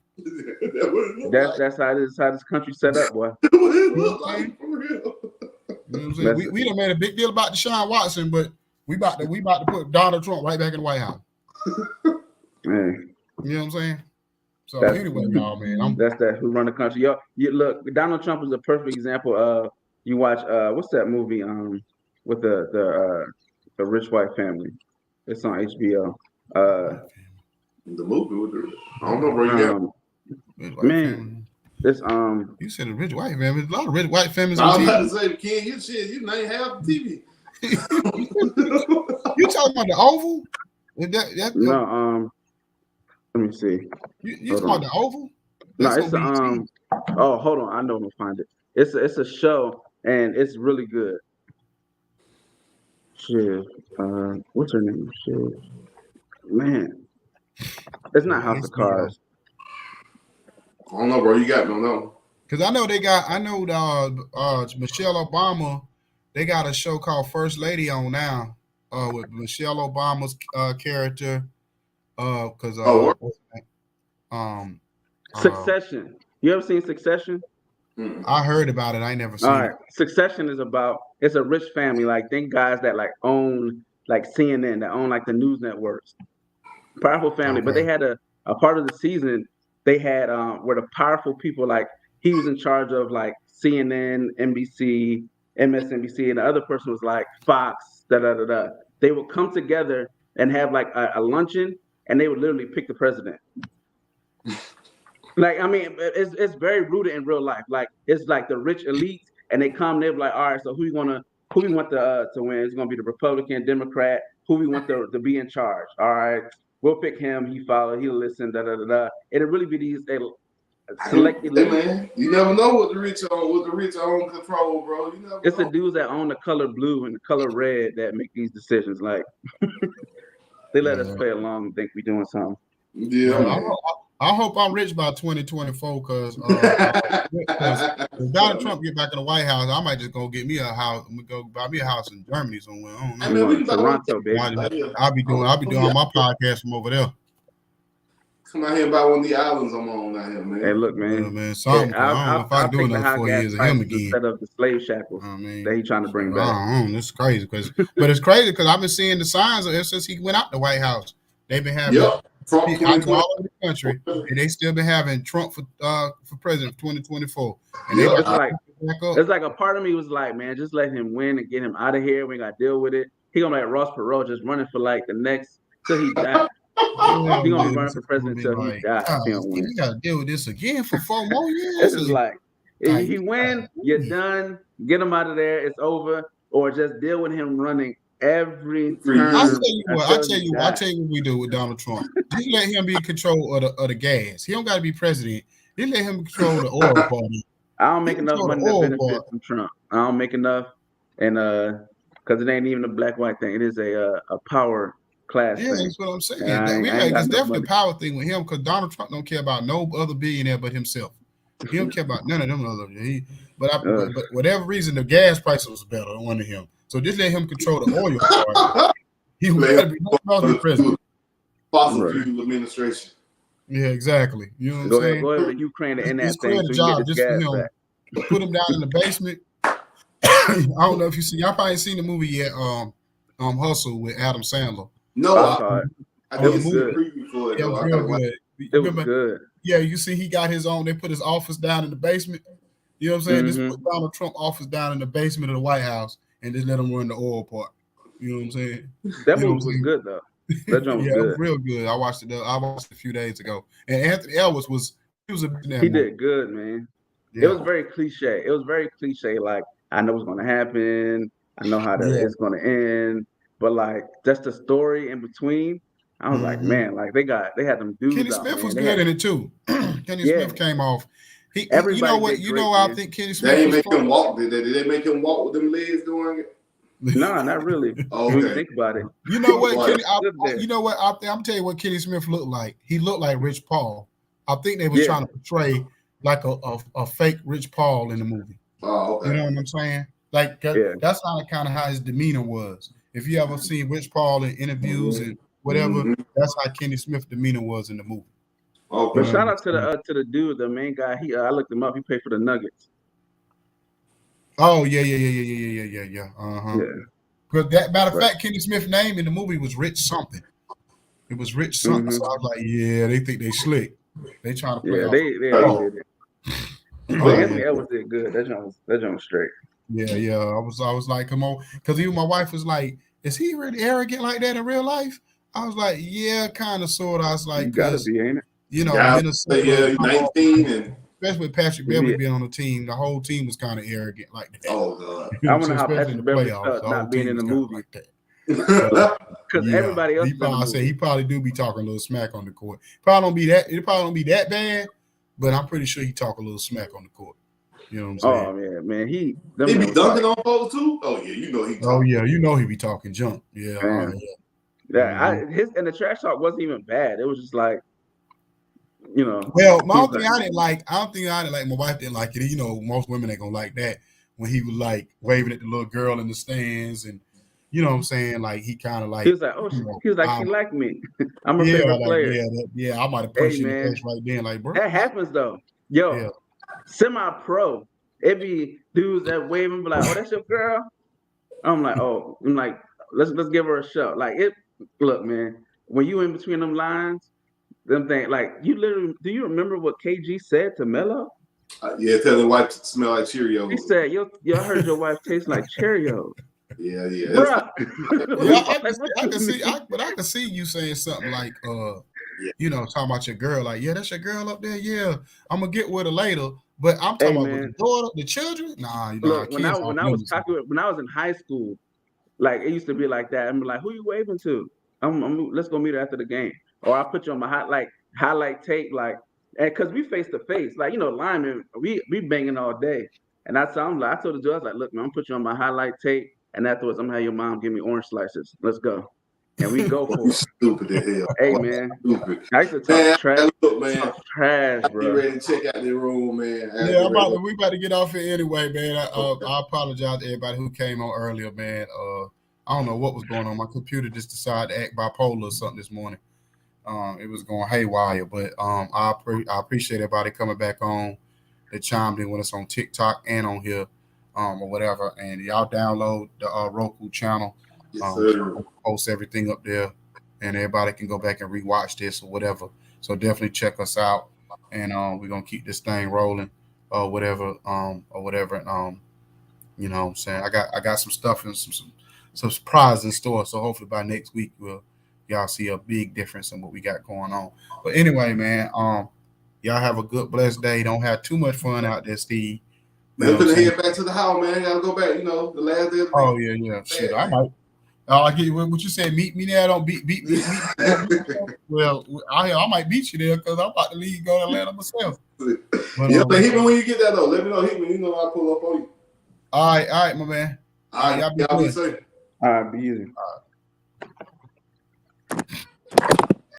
That's how this country set up, boy. We done made a big deal about Deshaun Watson, but we about to put Donald Trump right back in the White House. Man. You know what I'm saying? So anyway, y'all, man, that's who run the country. You look, Donald Trump is a perfect example of you watch what's that movie with the rich white family? It's on HBO. The movie with the I don't know, bro. Man, this you said a rich white family. There's a lot of rich white families. I was about to say, kid, you name half the TV. You talking about the Oval? No, let me see. You talking about the Oval? No, it's oh, hold on, I know I'm gonna find it. It's a show and it's really good. Shit, what's her name? Shit, man, it's not House of Cards. I don't know, bro. You got no. Because I know Michelle Obama. They got a show called First Lady on now, with Michelle Obama's character. Succession. You ever seen Succession? I heard about it. I never seen it. Succession is about, it's a rich family. Like, think guys that like own like CNN, that own like the news networks. Powerful family. Okay. But they had a part of the season. They had where the powerful people, like he was in charge of like CNN, NBC, MSNBC, and the other person was like Fox, They would come together and have like a luncheon, and they would literally pick the president. Like, I mean, it's very rooted in real life. Like, it's like the rich elite, and they come, they're like, all right, so who we want to win? It's gonna be the Republican, Democrat. Who we want to be in charge? All right. We'll pick him. He follow. He'll listen. It'll really be these select elite. Hey man, you never know what the rich own control, bro. You never it's know. The dudes that own the color blue and the color red that make these decisions. Like they let us play along and think we're doing something. Yeah. I hope I'm rich by 2024 because if Donald Trump get back in the White House, I might just go get me a house. I'm gonna go buy me a house in Germany somewhere. I don't know. Toronto, baby. I'll be doing my podcast from over there. Come out here and buy one of the islands I'm on out here, man. Hey, look, man. Yeah, man. Something. I don't know if I can do another 4 years of him again. Set up the slave shackles that he's trying to bring back. This is crazy but it's crazy because I've been seeing the signs of it since he went out the White House. They've been having Trump all over the country, and they still been having Trump for president for 2024. And it's like a part of me was like, man, just let him win and get him out of here. We ain't got to deal with it. He gonna be like Ross Perot, just running for like the next till he dies. He gonna be running for president till he dies. You gotta deal with this again for 4 more years. This is like, if he win, you're done. Get him out of there. It's over. Or just deal with him running every term. I tell you what we do with Donald Trump. Just let him be in control of the gas. He don't got to be president. Just let him control the oil party. I don't make enough money to benefit from Trump. I don't make enough, and because it ain't even a black-white thing. It is a power class thing. That's what I'm saying. It's definitely a power thing with him because Donald Trump don't care about no other billionaire but himself. He don't care about none of them other. But whatever reason, the gas prices was better than one of him. So just let him control the oil part. He will be president. Fossil fuel administration. Yeah, exactly. You know what I'm saying? Go ahead with Ukraine to end that thing. So job just for him. Put him down in the basement. I don't know if you see. Y'all probably ain't seen the movie yet. Hustle with Adam Sandler. No, I didn't see the preview for it. It was good. you see he got his own. They put his office down in the basement. You know what I'm saying? Just put Donald Trump office down in the basement of the White House and just let him run the oil part. You know what I'm saying? That movie was good though. That joint was Yeah, it good. was real good. I watched it a few days ago. And Anthony Ellis he was a He did good, man. Yeah. It was very cliche. It was very cliche. Like, I know what's going to happen. I know how it's going to end. But like, just the story in between. I was like, man, like they had them dudes. Kenny out, Smith man. was They good had, in it too. Kenny Smith came off. Everybody you know what? did You great, know, I man. think Kenny They Smith ain't was make him walk. Did they make him walk with them legs during it? No, not really. Okay. When you think about it. You know what? Right. You know what? I'm telling you what Kenny Smith looked like. He looked like Rich Paul. I think they was trying to portray like a fake Rich Paul in the movie. Oh, okay. You know what I'm saying? Like that's kind of how his demeanor was. If you ever seen Rich Paul in interviews and whatever, that's how Kenny Smith's demeanor was in the movie. Okay. But shout out to the dude, the main guy. He I looked him up. He played for the Nuggets. Oh yeah. Yeah. Because that matter of fact, Kenny Smith's name in the movie was Rich something. It was Rich something. So I was like, yeah, they think they slick. They trying to play. Yeah, off. they did it. But Anthony Edwards did good. That joint was straight. Yeah. I was like, come on, because even my wife was like, is he really arrogant like that in real life? I was like, yeah, kind of, sort of. I was like, You gotta be, ain't it? You know, yeah, 19 and especially with Patrick Beverly being on the team, the whole team was kind of arrogant like that. oh god. I wonder how Patrick Beverly felt not being in the movie. Like that. Because everybody else he probably do be talking a little smack on the court. It probably don't be that bad, but I'm pretty sure he talk a little smack on the court. You know what I'm saying? Oh man, he be dunking on folks too. Oh yeah, you know he. Oh yeah, you know he be talking junk. Yeah, and the trash talk wasn't even bad. It was just like, you know. Well, my only thing I didn't like. My wife didn't like it. You know, most women ain't gonna like that when he was like waving at the little girl in the stands and. You know what I'm saying? Like he kind of like he was like, oh, he was like, she like me. I'm a favorite player. I might have punched you in the face right then, like bro. That happens though. Yo, semi-pro, it be dudes that wave and be like, oh, that's your girl. I'm like, let's give her a shot. Like it. Look, man, when you in between them lines, them things like you literally. Do you remember what KG said to Melo? Yeah, tell the wife to smell like Cheerios. He said, "Yo, I heard your wife taste like Cheerios." Yeah. I can see you saying something like, you know, talking about your girl, like, yeah, that's your girl up there. Yeah, I'm gonna get with her later. But I'm talking about with the daughter, the children. Nah, you know, look, when I was in high school, like it used to be like that. I'm like, who you waving to? Let's go meet her after the game, or I'll put you on my highlight tape, like, and because we face to face, like, you know, linemen, we banging all day. And I told the judge, I was like, look, man, I'm gonna put you on my highlight tape. And afterwards, I'm gonna have your mom give me orange slices. Let's go. And we go for it. Stupid as hell. Hey, man. Stupid. I used to talk trash. Look, man. Talk trash, bro. Get ready to check out the room, man. We about to get off here anyway, man. I apologize to everybody who came on earlier, man. I don't know what was going on. My computer just decided to act bipolar or something this morning. It was going haywire, but I appreciate everybody coming back on. They chimed in with us on TikTok and on here. Or whatever, and y'all download the Roku channel. Yes, sir. Post everything up there, and everybody can go back and rewatch this or whatever. So definitely check us out, and we're gonna keep this thing rolling, or whatever. You know what I'm saying? I got some stuff and some surprises in store. So hopefully by next week y'all see a big difference in what we got going on. But anyway, man, y'all have a good blessed day. Don't have too much fun out there, Steve. Man, I'm gonna head back to the house, man. Gotta go back, you know, the last day of the week. Oh, yeah. Shit, I might. I'll get you what you said. Meet me there. Don't beat me. Well, I might beat you there because I'm about to leave, go to Atlanta myself. But hit me when you get that, though. Let me know. Hit me. You know I'll pull up on you. All right, my man. All right, y'all be safe. All right, be easy. All right.